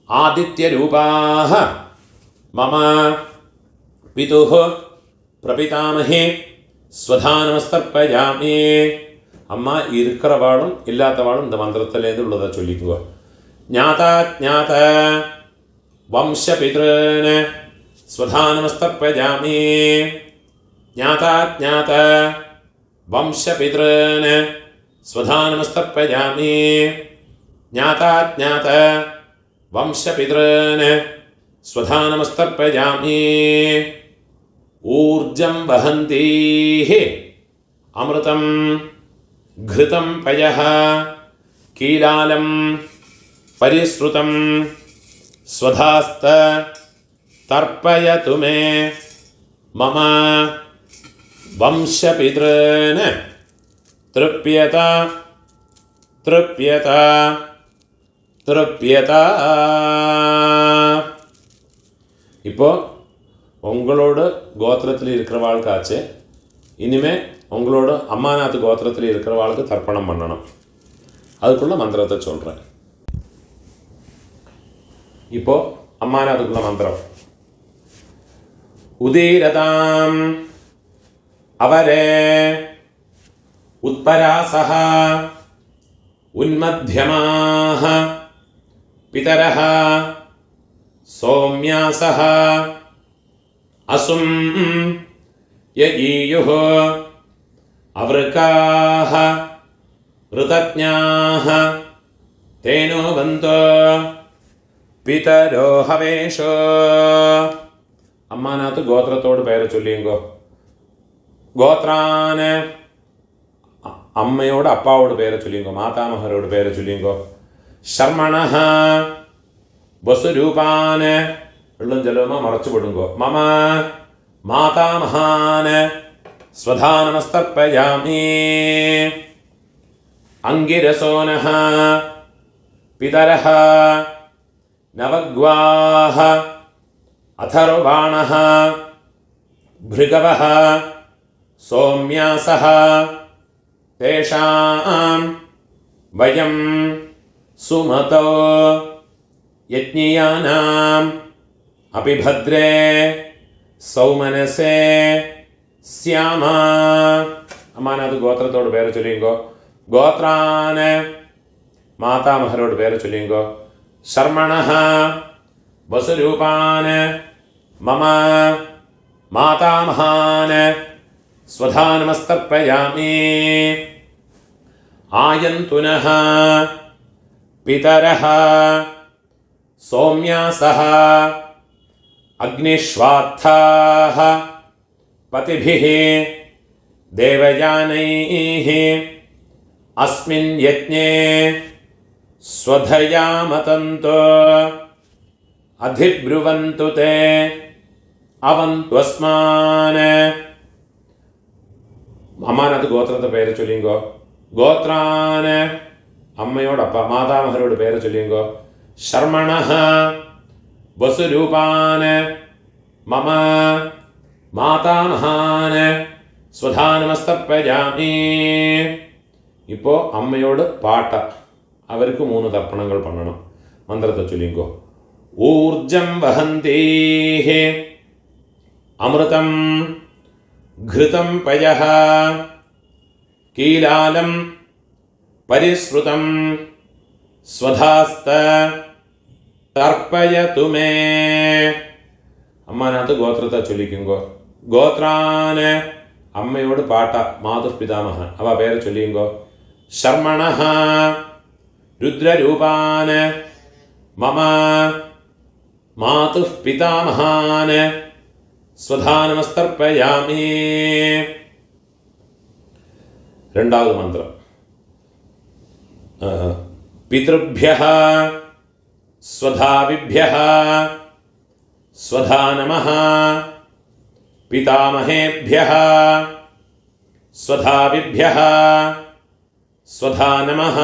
ஆதித்யரூபாஹ மம பிதுः பிரபிதாமஹி ஸ்வதானமஸ்தர்ப்பயாமி. அம்மா இருக்கிறவாளும் இல்லாதவாளும் இந்த மந்திரத்திலேருந்து உள்ளதை சொல்லிக்குவா. ஞாதாஜ்ஞாத வம்சபித்ருன் ஸ்வதானமஸ்தர்ப்பயாமி ஞாதாஜ்ஞாத வம்சபித்ருன் ஸ்வதானமஸ்தர்ப்பயாமி ஞாதாஜ்ஞாத வம்சபித்ருன் ஸ்வதானமஸ்தர்ப்பயாமி. ஊர்ஜம் வஹந்தீஹ அமிர்தம் घृतं पयः कीलालं परिश्रुतं स्वधास्त तर्पयतु मे मम वंशपितॄन् तृप्यत तृप्यत तृप्यत. இப்போ உங்களோட கோத்திரத்தில் இருக்கிறவாளுக்காச்சு இனிமே உங்களோட அம்மாநாத் கோத்திரத்தில் இருக்கிறவாளுக்கு தர்ப்பணம் பண்ணணும். அதுக்குள்ள மந்திரத்தை சொல்கிறேன். இப்போ அம்மாநாத்துக்குள்ள மந்திரம். உதீரதாம் அவரே உத்பராசஹ உன்மத்யமாஹ பிதரஹ சௌம்யாசஹ அசும் யஈயுः அவருக்காக ருதஜ்ஞாः தேனோ வந்தோ பிதரோ ஹவேஷோ. அம்மாநாத்து கோத்திரத்தோடு பெயரை சொல்லிங்கோ. கோத்ரான அம்மையோட அப்பாவோட பெயரை சொல்லிங்கோ. மாதாமகரோட பெயரை சொல்லிங்கோ. ஷர்மணஹ வசுரூபான எள்ளும் ஜலமா மறைச்சு விடுங்கோ. மம மாதாமகான स्वधा नमस्तर्पयामि। अंगिरसोनः पितरः नवग्वाः अथर्वाणः भृगवः सोम्यासः तेषां वयं सुमतो यज्ञियानाम् अपि भद्रे सौमनसे स्याम. അമ്മാനത് ഗോത്രത്തോട് പേര് ചൊല്ലിങ്കോ. ഗോത്രാന് മാതാമഹരോട് പേര് ചൊല്ലിങ്കോ. ശർമ്മണഃ വസുരൂപാന് മമ മാതാമഹാന് സ്വധാ നമസ്തർപ്പയാമി. ആയന്തുനഃ പിതരഃ സൗമ്യാസഃ അഗ്നിശ്വാത്ഥാഃ പതിഭിः ദേവയാനൈः അസ്മിन् യജ്ഞേ സ്വധയാ മതന്തു അധിബ്രുവന്തു തേ അവന്ത്വസ്മാന്. അമ്മാനത് ഗോത്രത്തെ പേര് ചൊല്ലിങ്കോ. ഗോത്രാന് അമ്മയോടപ്പ മാതാമഹരോട് പേര് ചൊല്ലിങ്കോ. ശർമ്മണഃ വസുരൂപാന് മമ മാതാമഹാന് സ്വധാ നമസ്തർപ്പയാമി. ഇപ്പോൾ അമ്മയോട് പാട്ട, അവർക്ക് 3 തർപ്പണങ്ങൾ പണണം. മന്ത്രത്തെ ചൊല്ലിങ്കോ. ഊർജം വഹന്തീഃ അമൃതം ഘൃതം പയഃ കീലാലം പരിശ്രുതം സ്വധാസ്ത തർപ്പയതു മേ. അമ്മാനകത്ത് ഗോത്രത്തെ ചൊല്ലിക്കുങ്കോ. ഗോത്രാന് അമ്മയോട് പാട്ട മാതുഃ പിതാമഹ, അവ പേര് ചൊല്ലിയുങ്കോ. ശർമ്മണഃ രുദ്രരൂപാന് മമ മാതുഃ പിതാമഹാന് സ്വധാ നമസ്തർപ്പയാമി. രണ്ടാമത് മന്ത്രം. പിതൃഭ്യഃ സ്വധാവിഭ്യഃ സ്വധാ നമഃ. പിതാമഹേഭ്യഃ സ്വധാവിഭ്യഃ സ്വധാ നമഃ.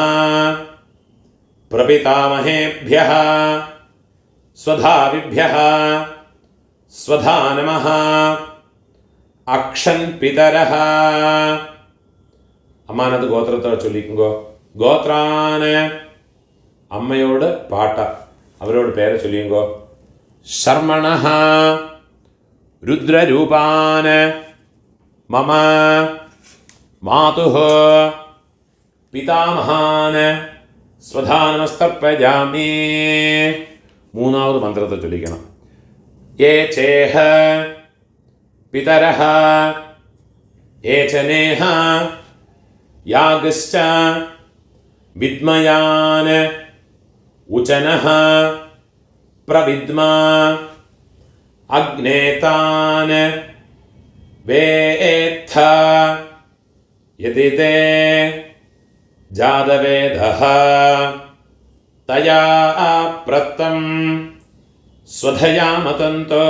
പ്രപിതാമഹേഭ്യഃ സ്വധാവിഭ്യഃ സ്വധാ നമഃ. അക്ഷൻ പിതരഃ. അമ്മാനത് ഗോത്രത്തെ ചൊല്ലിക്കുങ്കോ. ഗോത്രാന് അമ്മയോട് പാട്ട, അവരോട് പേര് ചൊല്ലിയുങ്കോ. ശർമ്മണഃ രുദ്രരൂപാന് മമ മാതുഃ പിതാമഹാന് സ്വധാ നമസ്തർപ്പയാമി. മൂന്നാമത് മന്ത്രത്തെ ചൊല്ലിക്കണം. യേ ചേഹ പിതരഃ യേ ച നേഹ യാഗശ്ച വിദ്മയാന് ഉചനഃ പ്രവിദ്മ അഗ്നേതാന് വേത്ഥ യതി തേ ജാതവേദഃ തയാ പ്രത്തം സ്വധയാ മതന്തു.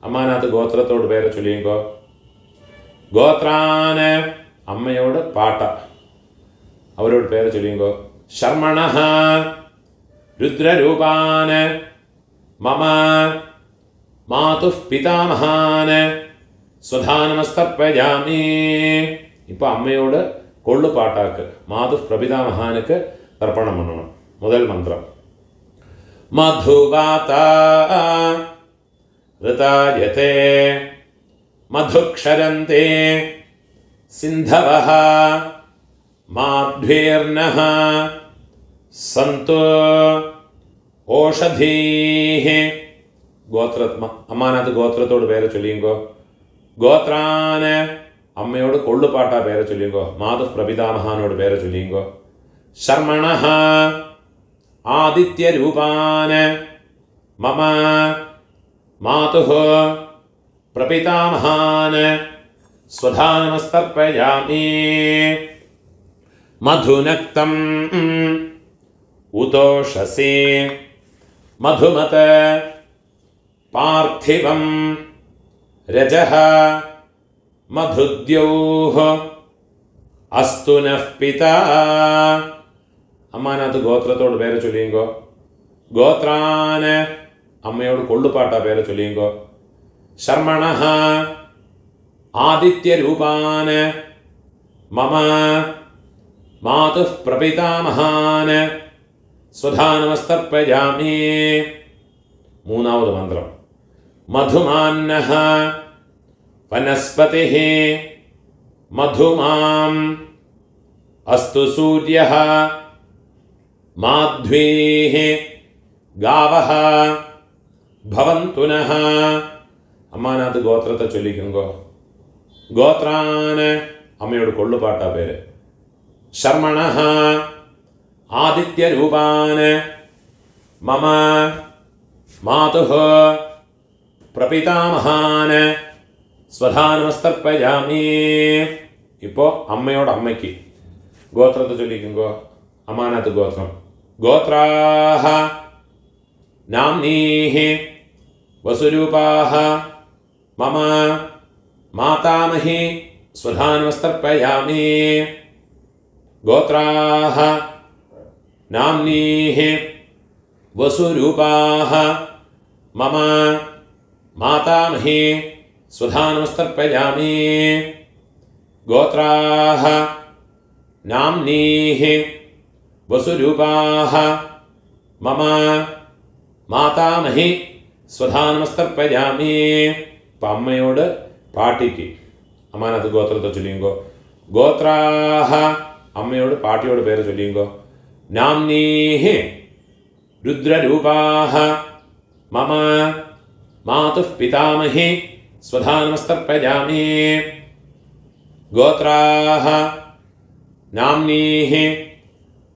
അമ്മാനകത്ത് ഗോത്രത്തോട് പേര് ചൊല്ലിയുങ്കോ. ഗോത്രാന് അമ്മയോട് പാട്ട, അവരോട് പേര് ചൊല്ലിയുങ്കോ. ശർമ്മണഃ രുദ്രരൂപാന് മമ മാതുഃ പിതാമഹാന് സ്വധാ നമസ്തർപ്പയാമി. ഇപ്പൊ അമ്മയോട് കൊള്ളുപാട്ടാക്ക് മാതുഃ പ്രപിതാമഹാനുക്ക് തർപ്പണം പണണം. മുതൽ മന്ത്രം. മധുവാത ഋതായതേ മധുക്ഷരന്തേ സിന്ധവഃ മാധ്വീർനഃ സന്തു ഓഷധീഃ. അമ്മാനത് ഗോത്രത്തോട് പേര് ചൊല്ലിയുങ്കോ. ഗോത്രാന് അമ്മയോട് കൊള്ളുപാട്ട പേര് ചൊല്ലിയുങ്കോ. മാതുഃ പ്രപിതാമഹാനോട് പേര് ചൊല്ലിയുങ്കോ. ശർമ്മണഃ ആദിത്യരൂപാന് മമ മാതുഃ പ്രപിതാമഹാന് സ്വധാ നമസ്തർപ്പയാമി. മധുനക്തം ഉതോഷസി മധുമത് പാർത്ഥിവം രജഃ മധുദ്യോഃ അസ്തു നഃ പിതാ. അമ്മാനകത്ത് ഗോത്രത്തോട് പേരെ ചൊല്ലിയെങ്കോ. ഗോത്രാന് അമ്മയോട് കൊള്ളുപാട്ടാ പേരെ ചൊല്ലിയെങ്കോ. ശർമ്മണഃ ആദിത്യരൂപാന് മമ മാതുഃ പ്രപിതാമഹാന് സ്വധാ നമസ്തർപ്പയാമി. മൂന്നാമത് മന്ത്രം. മധുമാന്നഃ വനസ്പതിഃ മധുമാം അസ്തു സൂര്യഃ മാധ്വീഃ ഗാവഃ ഭവന്തു നഃ. അമ്മാനകത്ത് ഗോത്രത്തെ ചൊല്ലിക്കുങ്കോ. ഗോത്രാന് അമ്മയോട് കൊള്ളുപാട്ടാ പേര്. ശർമ്മണഃ ആദിത്യരൂപാന് മമ മാതുഃ പ്രപിതാമഹാന് സ്വധാ നമസ്തർപ്പയാമി. ഇപ്പോൾ അമ്മയോട് അമ്മയ്ക്ക് ഗോത്രത്തെ ചൊല്ലിക്കുങ്കോ. അമ്മാനകത്ത് ഗോത്രം. ഗോത്രാഃ നാംനീഃ വസുരൂപാഃ മമ മാതാമഹി സ്വധാ നമസ്തർപ്പയാമി. ഗോത്രാഃ നാംനീഃ വസുരൂപാഃ മമ മാതാമഹി സ്വധാ നമസ്തർപ്പയാമി. ഗോത്രാഃ നാംനീഃ വസുരൂപാഃ മമ മാതാമഹി സ്വധാ നമസ്തർപ്പയാമി. ഇപ്പം അമ്മയോട് പാട്ടിക്ക് അമ്മാനകത്ത് ഗോത്രത്തെ ചൊല്ലിയുങ്കോ. ഗോത്രാഃ അമ്മയോട് പാട്ടിയോട് പേര് ചൊല്ലിയുങ്കോ. നാംനീഃ രുദ്രരൂപാഃ മമ മാതുഃ പിതാമഹി സ്വധാ നമസ്തർപ്പയാമി. ഗോത്രാഃ നാംനീഃ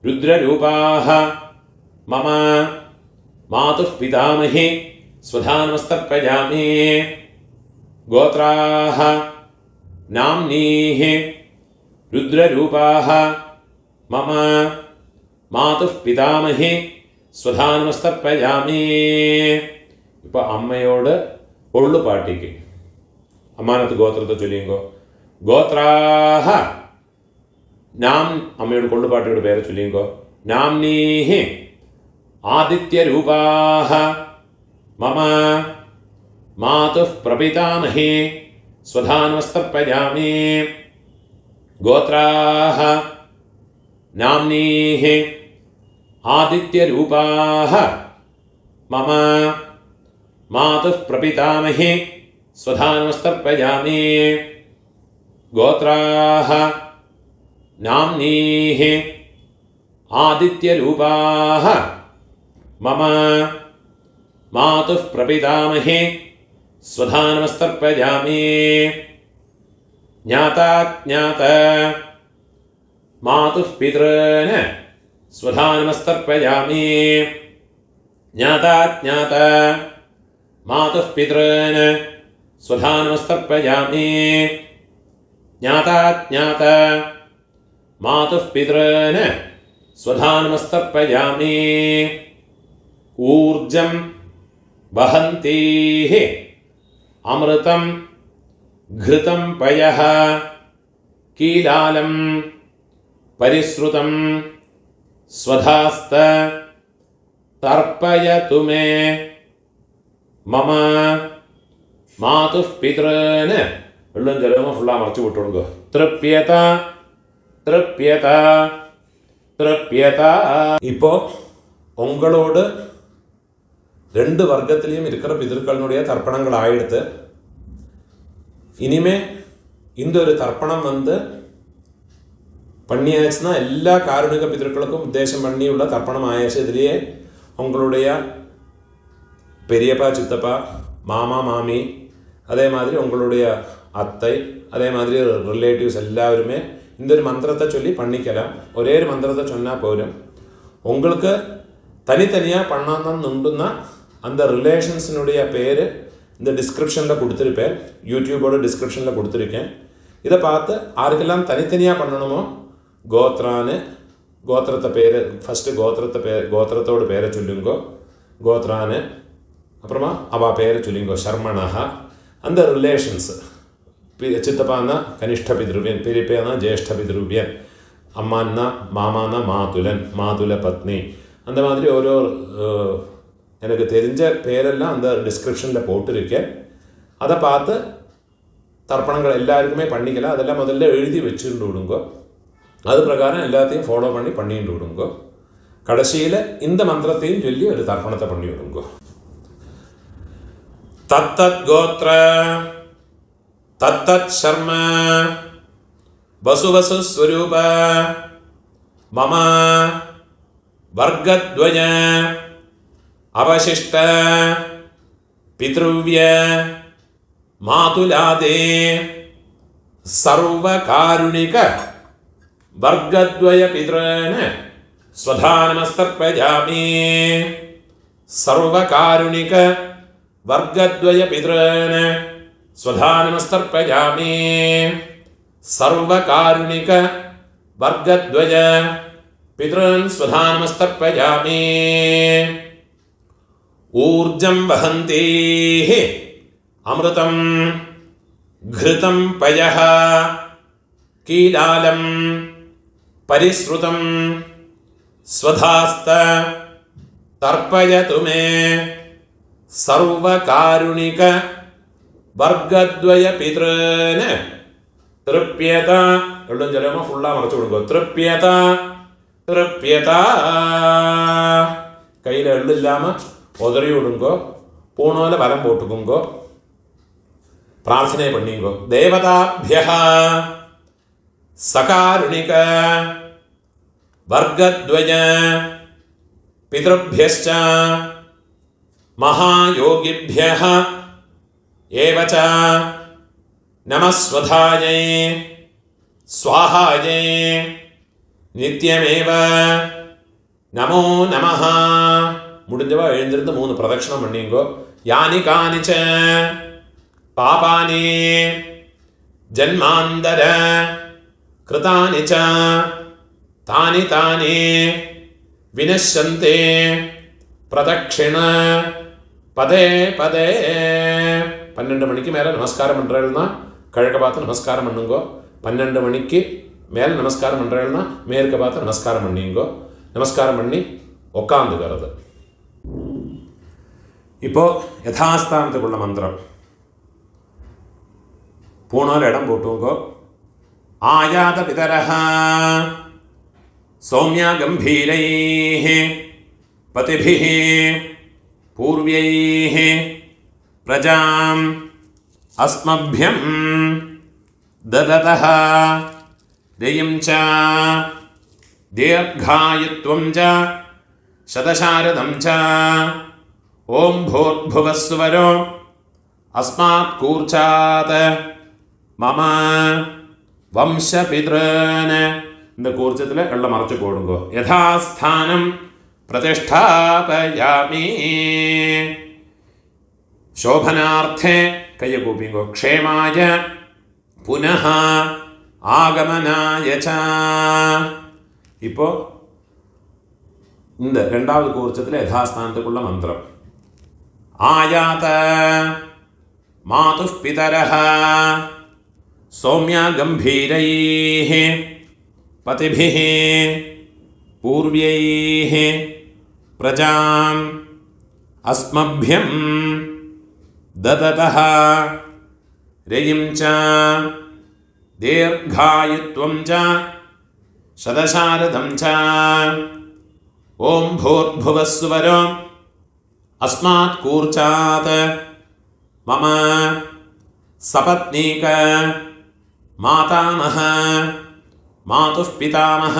രുദ്രരൂപാഃ മമ മാതുഃ പിതാമഹി സ്വധാ നമസ്തർപ്പയാമി. ഗോത്രാഃ നാംനീഃ രുദ്രരൂപാഃ മമ മാതുഃ പിതാമഹി സ്വധാ നമസ്തർപ്പയാമി. ഇപ്പോൾ അമ്മയോട് കൊള്ളുപാട്ടിക്ക് അമ്മാനത്ത് ഗോത്രത്തെ ചൊല്ലിയുങ്കോ. ഗോത്രാഃ നാം അമ്മയോട് കൊള്ളുപാട്ടിയുടെ പേരെ ചൊല്ലിയുങ്കോ. നാംനീഃ ആദിത്യരൂപാഃ മമ മാതുഃ പ്രപിതാമഹി സ്വധാ നമസ്തർപ്പയാമി. ഗോത്രാഃ നാംനീഃ ആദിത്യരൂപാഃ മമ മാതുഃ പ്രപിതാമഹി സ്വധാ നമസ്തർപ്പയാമി. ഗോത്രാഃ നാംനീഃ ആദിത്യരൂപാഃ മമ മാതുഃ പ്രപിതാമഹി സ്വധാ നമസ്തർപ്പയാമി. ജ്ഞാതാജ്ഞാത മാതുഃ പിതॄന് സ്വധാ നമസ്തർപ്പയാമി. ജ്ഞാതാജ്ഞാത മാതുഃ പിതॄന് സ്വധാ നമസ്തർപ്പയാമി. ജ്ഞാതാജ്ഞാത മാതുഃ പിതॄന് സ്വധാ നമസ്തർപ്പയാമി. ഊർജം വഹന്തീഃ അമൃതം ഘൃതം പയഃ കീലാലം പരിശ്രുതം സ്വധാസ്ത തർപ്പയതു മേ മമ മാതുഃ പിതॄന്. വെള്ളം ജലമോ ഫുള്ളാ മറച്ചു വിട്ടു കൊടുക്കുക. തൃപ്യത തൃപ്യത തൃപ്യത. ഇപ്പോൾ ഉങ്ങളോട് രണ്ട് വർഗത്തിലെയും இருக்கிற பிதர்களுடைய தர்ப்பணங்களாயிடுத்து. இனிமே இந்த ஒரு தர்ப்பணம் பண்ணியாச்சுன்னா எல்லா காருணிக பிதர்களுக்கும் உத்தேசம் பண்ணியுள்ள தர்ப்பணம் ஆயாச்சு. இதுலேயே உங்களுடைய பெரியப்பா சித்தப்பா மாமா மாமி அதே மாதிரி உங்களுடைய அத்தை அதே மாதிரி ரிலேட்டிவ்ஸ் எல்லாருமே இந்த ஒரு மந்திரத்தை சொல்லி பண்ணிக்கலாம். ஒரே ஒரு மந்திரத்தை சொன்னால் போதும். உங்களுக்கு தனித்தனியாக பண்ணணும்னா அந்த ரிலேஷன்ஸினுடைய பேர் இந்த டிஸ்கிரிப்ஷனில் கொடுத்துருப்பேன். யூடியூபோட டிஸ்கிரிப்ஷனில் கொடுத்துருக்கேன். இதை பார்த்து யாருக்கெல்லாம் தனித்தனியாக பண்ணணுமோ கோத்ரான்னு கோத்திரத்தை பேர் ஃபஸ்ட்டு கோத்திரத்தோட பேரை சொல்லுங்கோ. கோத்ரான்னு அப்புறமா அவள் பேரை சொல்லிங்கோ. ஷர்மணா அந்த ரிலேஷன்ஸு ചിത്തപ്പാന്ന കനിഷ്ഠ പിതൃവ്യൻ, പെരിപ്പയെന്ന ജ്യേഷ്ഠ പിതൃവ്യൻ, അമ്മാന്ന മാമാന്ന മാതുലൻ, മാതുല പത്നി. அந்த மாதிரி ഓരോ எனக்கு தெரிஞ்ச பேரெல்லாம் அந்த டிஸ்கிரிப்ஷனில் போட்டிருக்கேன். அதை பார்த்து தர்ப்பணங்கள் எல்லாருக்குமே பண்ணிக்கலாம். அதெல்லாம் முதல்ல எழுதி வச்சுட்டு விடுங்கோ. அது பிரகாரம் எல்லாத்தையும் ஃபாலோ பண்ணிட்டு விடுங்கோ. கடைசியில் இந்த மந்திரத்தையும் சொல்லி ஒரு தர்ப்பணத்தை பண்ணி விடுங்கோ. தத்தத் கோத்ர தத்தத் சர்ம வசுவசு ஸ்வரூப மம வர்க்கத்வய அவசிஷ்ட பித்ருவ்ய மாதுலாதே சர்வகாருணிக வர்க்கத்வய பித்ரேன ஸ்வதா நமஸ்தர்ப்பயாமி. சர்வகாருணிக வர்க்கத்வய பித்ரேன ஸ்வதா நமஸ்தர்ப்பயாமி. சர்வகாருணிக வர்க்கத்வய பித்ரன் ஸ்வதா நமஸ்தர்ப்பயாமி. ஊர்ஜம் வஹந்தேஹ அமிர்தம் घृतं पयः कीलालं परिश्रुतं स्वधास्त तर्पयतु मे सर्वकारुणिक वर्गद्वय पितॄन् तृप्यत. എല്ലാം ചിലപ്പോൾ ഫുള്ളാ മറച്ചു കൊടുക്കുക. തൃപ്യത തൃപ്യത. കയ്യിൽ എള്ളില്ലാമ ഉതറി വിടുങ്കോ, പൂണോല വലം പോട്ടുക്കുങ്കോ, പ്രാർത്ഥനയെ പണിയുങ്കോ. ദേവതാഭ്യഃ സകാരുണിക വർഗദ്വയ പിതൃഭ്യശ്ച മഹായോഗിഭ്യഃ ഏവച നമസ്വധായൈ സ്വാഹായൈ നിത്യമേവ നമോ നമഃ. മുടിഞ്ഞവ എഴുന്നിരുന്ന് 3 പ്രദക്ഷിണം പണിയുങ്കോ. യാനി കാനിച്ച പാപാനി ജന്മാന്തര കൃതാനി ച താനി താനി വിനശ്യന്തി പ്രദക്ഷിണ പദേ പദേ. 12 മണിക്ക് മേലെ നമസ്കാരം പண்றேன்னா கிழக்க பார்த்து நமஸ்காரம் பண்ணுங்கோ. 12 மணிக்கு மேலே நமஸ்காரம் பண்றேன்னா மேற்க பார்த்து நமஸ்காரம் பண்ணிங்கோ. நமஸ்காரம் பண்ணி உட்காந்துக்கிறது. இப்போ யഥാസ്ഥാനத்துக்குள்ள மந்திரம். பூணால் இடம் போட்டுங்கோ. ஆயாத பிதரஹ சௌமியா கம்பீரைஹ பதிபிஹ பூர்வைஹ பிரஜாம் அஸ்மப்யம் தததஹ தேயம் ச தீர்காயுத்வம் ச சதசாரதம் ச ஓம் பூர்புவஸ்வரோ அஸ்மாத் கூர்ச்சாத் மம வம்சபித்ரன். இந்த கூர்ச்சத்தில் எல்லாம் மறைச்சு போடுங்கோ. யதாஸ்தானம் பிரதிஷ்டாபயாமி. ശോഭനാർത്ഥേ കയ്യ കൂപ്പിങ്കോ. ക്ഷേമായ പുനഃ ആഗമനായ ച. ഇപ്പോൾ இந்த 2வது കൂർച്ചത്തിൽ യഥാസ്ഥാനത്തേക്കുള്ള മന്ത്രം. ആയാത മാതുഃ പിതരഃ സൗമ്യ ഗംഭീരൈഃ പതിഭിഃ പൂർവ്യൈഃ പ്രജാം അസ്മഭ്യം ദദതഃ രയിം ച ദീർഘായുത്വം ച ശതശാരദം ച ഓം ഭൂർഭുവസ്വരോ അസ്മാത് കൂർച്ചാത് മമ സപത്നീക മാതാമഹ മാതുഃ പിതാമഹ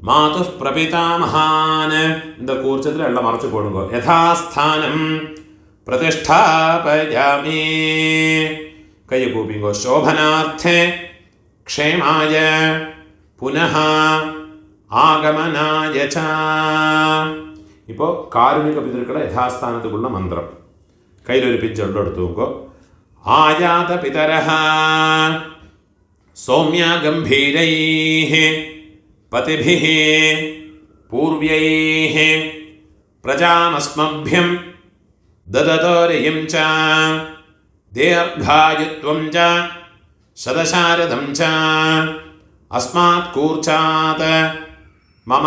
മാതുഃ പ്രപിതാമഹാൻ. இந்த கூர்ச்சத்தில் எல்லாம் மறைச்சு போடுங்க. யதாஸ்தானம் പ്രതിഷ്ഠാപയാമി. കൈ കൂപ്പിങ്കോ. ശോഭനാർത്ഥേ ക്ഷേമായ പുനഃ ആഗമനായ ച. ഇപ്പോൾ കാരുണിക പിതൃക്കളെ യഥാസ്ഥാനത്തുള്ള മന്ത്രം കയ്യിലൊരു പിഞ്ചെള്ളം എടുത്തു നോക്കോ. ആയാത പിതരഃ സൗമ്യ ഗംഭീരൈഃ പതിഭിഃ പൂർവ്യൈഃ പ്രജാമസ്മഭ്യം ദദതോ രയിം ച ദീർഘായുത്വം ച ശതശാരദം ച അസ്മാത് കൂർച്ചാത് മമ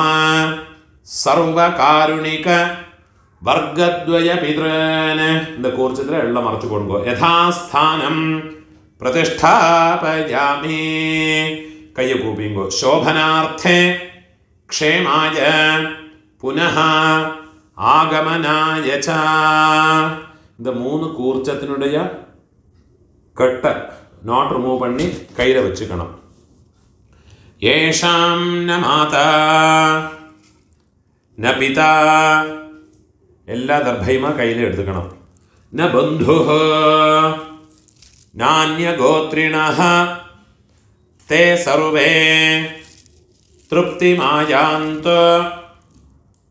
സർവകാരുണിക വർഗദ്വയ പിതൃന്. இந்த കൂർച്ചത്തിൽ എല്ലാം മറച്ചു കൊടുക്കുക. യഥാസ്ഥാനം പ്രതിഷ്ഠാപയാമി. കയ്യ കൂപ്പിങ്കോ. ശോഭനാർത്ഥേ ക്ഷേമായ പുനഃ ആഗമനായ ച. இந்த 3 കൂർച്ചത്തിനുடைய കെട്ട് നോട്ട് റിമൂവ് പണി കയ്യിൽ വെച്ചുക്കണം. യേഷാം ന മാതാ ന പിതാ. എല്ലാ ദർഭൈമ കയ്യിൽ എടുത്തുക്കണം. ന ബന്ധു നാന്യഗോത്രിണഃ തേ സർവേ തൃപ്തിമായാന്തു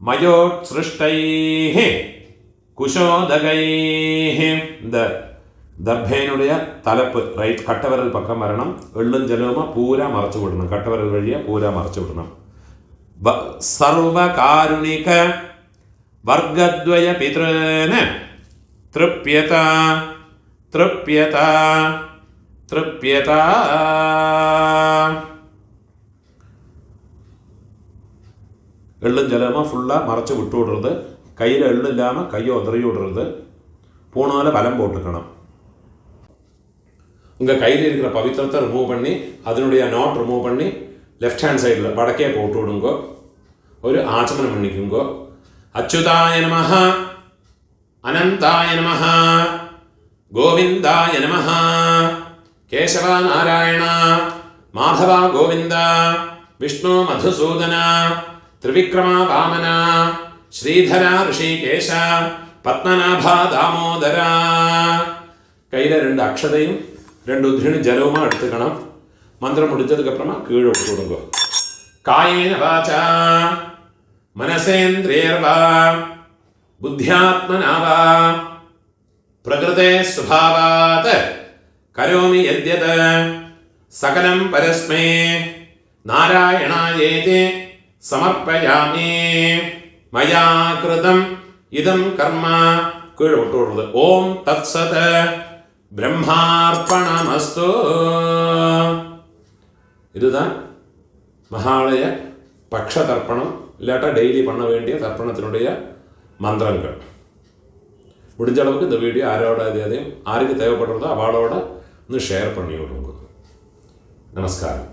മയോത്സൃഷ്ടൈഃ കുശോദകൈഃ. இந்த ദർഭേനുடைய തലപ്പ് റൈറ്റ് കട്ടവരൽ പക്കം വരണം. എള്ളും ജലവുമ പൂര മറച്ചു വിടണം. കട്ടവരൽ വഴിയെ പൂര മറച്ചു വിടണം. സർവകാരുണിക വർഗദ്വയ പിതൃന് തൃപ്യത തൃപ്യത തൃപ്യത. എള്ളും ജലവുമ ഫുള്ള മറച്ചു വിട്ടുവിടരുത്. കയ്യിൽ എള്ളില്ലാമ കയ്யை ഉതറി விடுறது. பூணால பலம் போட்டுக்கணும். உங்கள் கையில் இருக்கிற பவித்திரத்தை ரிமூவ் பண்ணி அதனுடைய நாட் ரிமூவ் பண்ணி லெஃப்ட் ஹேண்ட் சைடில் வடக்கே போட்டு விடுங்கோ. ஒரு ஆச்சமனம் பண்ணிக்குங்கோ. அச்சுதாய நமஹ அனந்தாய நமஹ கோவிந்தாய நமஹ கேசவா நாராயண மாதவா கோவிந்த விஷ்ணு மதுசூதன ത്രിവിക്രമ വാമന ശ്രീധര ഋഷികേശ പത്മനാഭ ദാമോദര. കയ്യിലെ 2 അക്ഷതയും 2 ഉദ്ധിണി ജലവുമാണ് എടുത്തുക്കണം. മന്ത്രം മുടിച്ചതുക്കപ്പുറമാ കീഴൊട്ട് കൊടുക്കുക. കായേന വാച മനസേന്ദ്രിയർവാ ബുദ്ധ്യാത്മനാവാ പ്രകൃതേ സ്വഭാവാത് കരോമി യദ്യത് സകലം പരസ്മൈ നാരായണായേതി സമർപ്പയാമി. മയാ കൃതം ഇതം കർമ്മ കീഴൊട്ട് കൊടുക്കുന്നത്. ഓം തത്സത് பிரம்மார்ப்பணமஸ்து. இதுதான் மகாலய பக்ஷ தர்ப்பணம். இல்லாட்டா டெய்லி பண்ண வேண்டிய தர்ப்பணத்தினுடைய மந்திரங்கள். முடிஞ்ச அளவுக்கு இந்த வீடியோ யாரோட அதையும் யாருக்கு தேவைப்படுறதோ அவளோட ஷேர் பண்ணி விடுங்க. நமஸ்காரம்.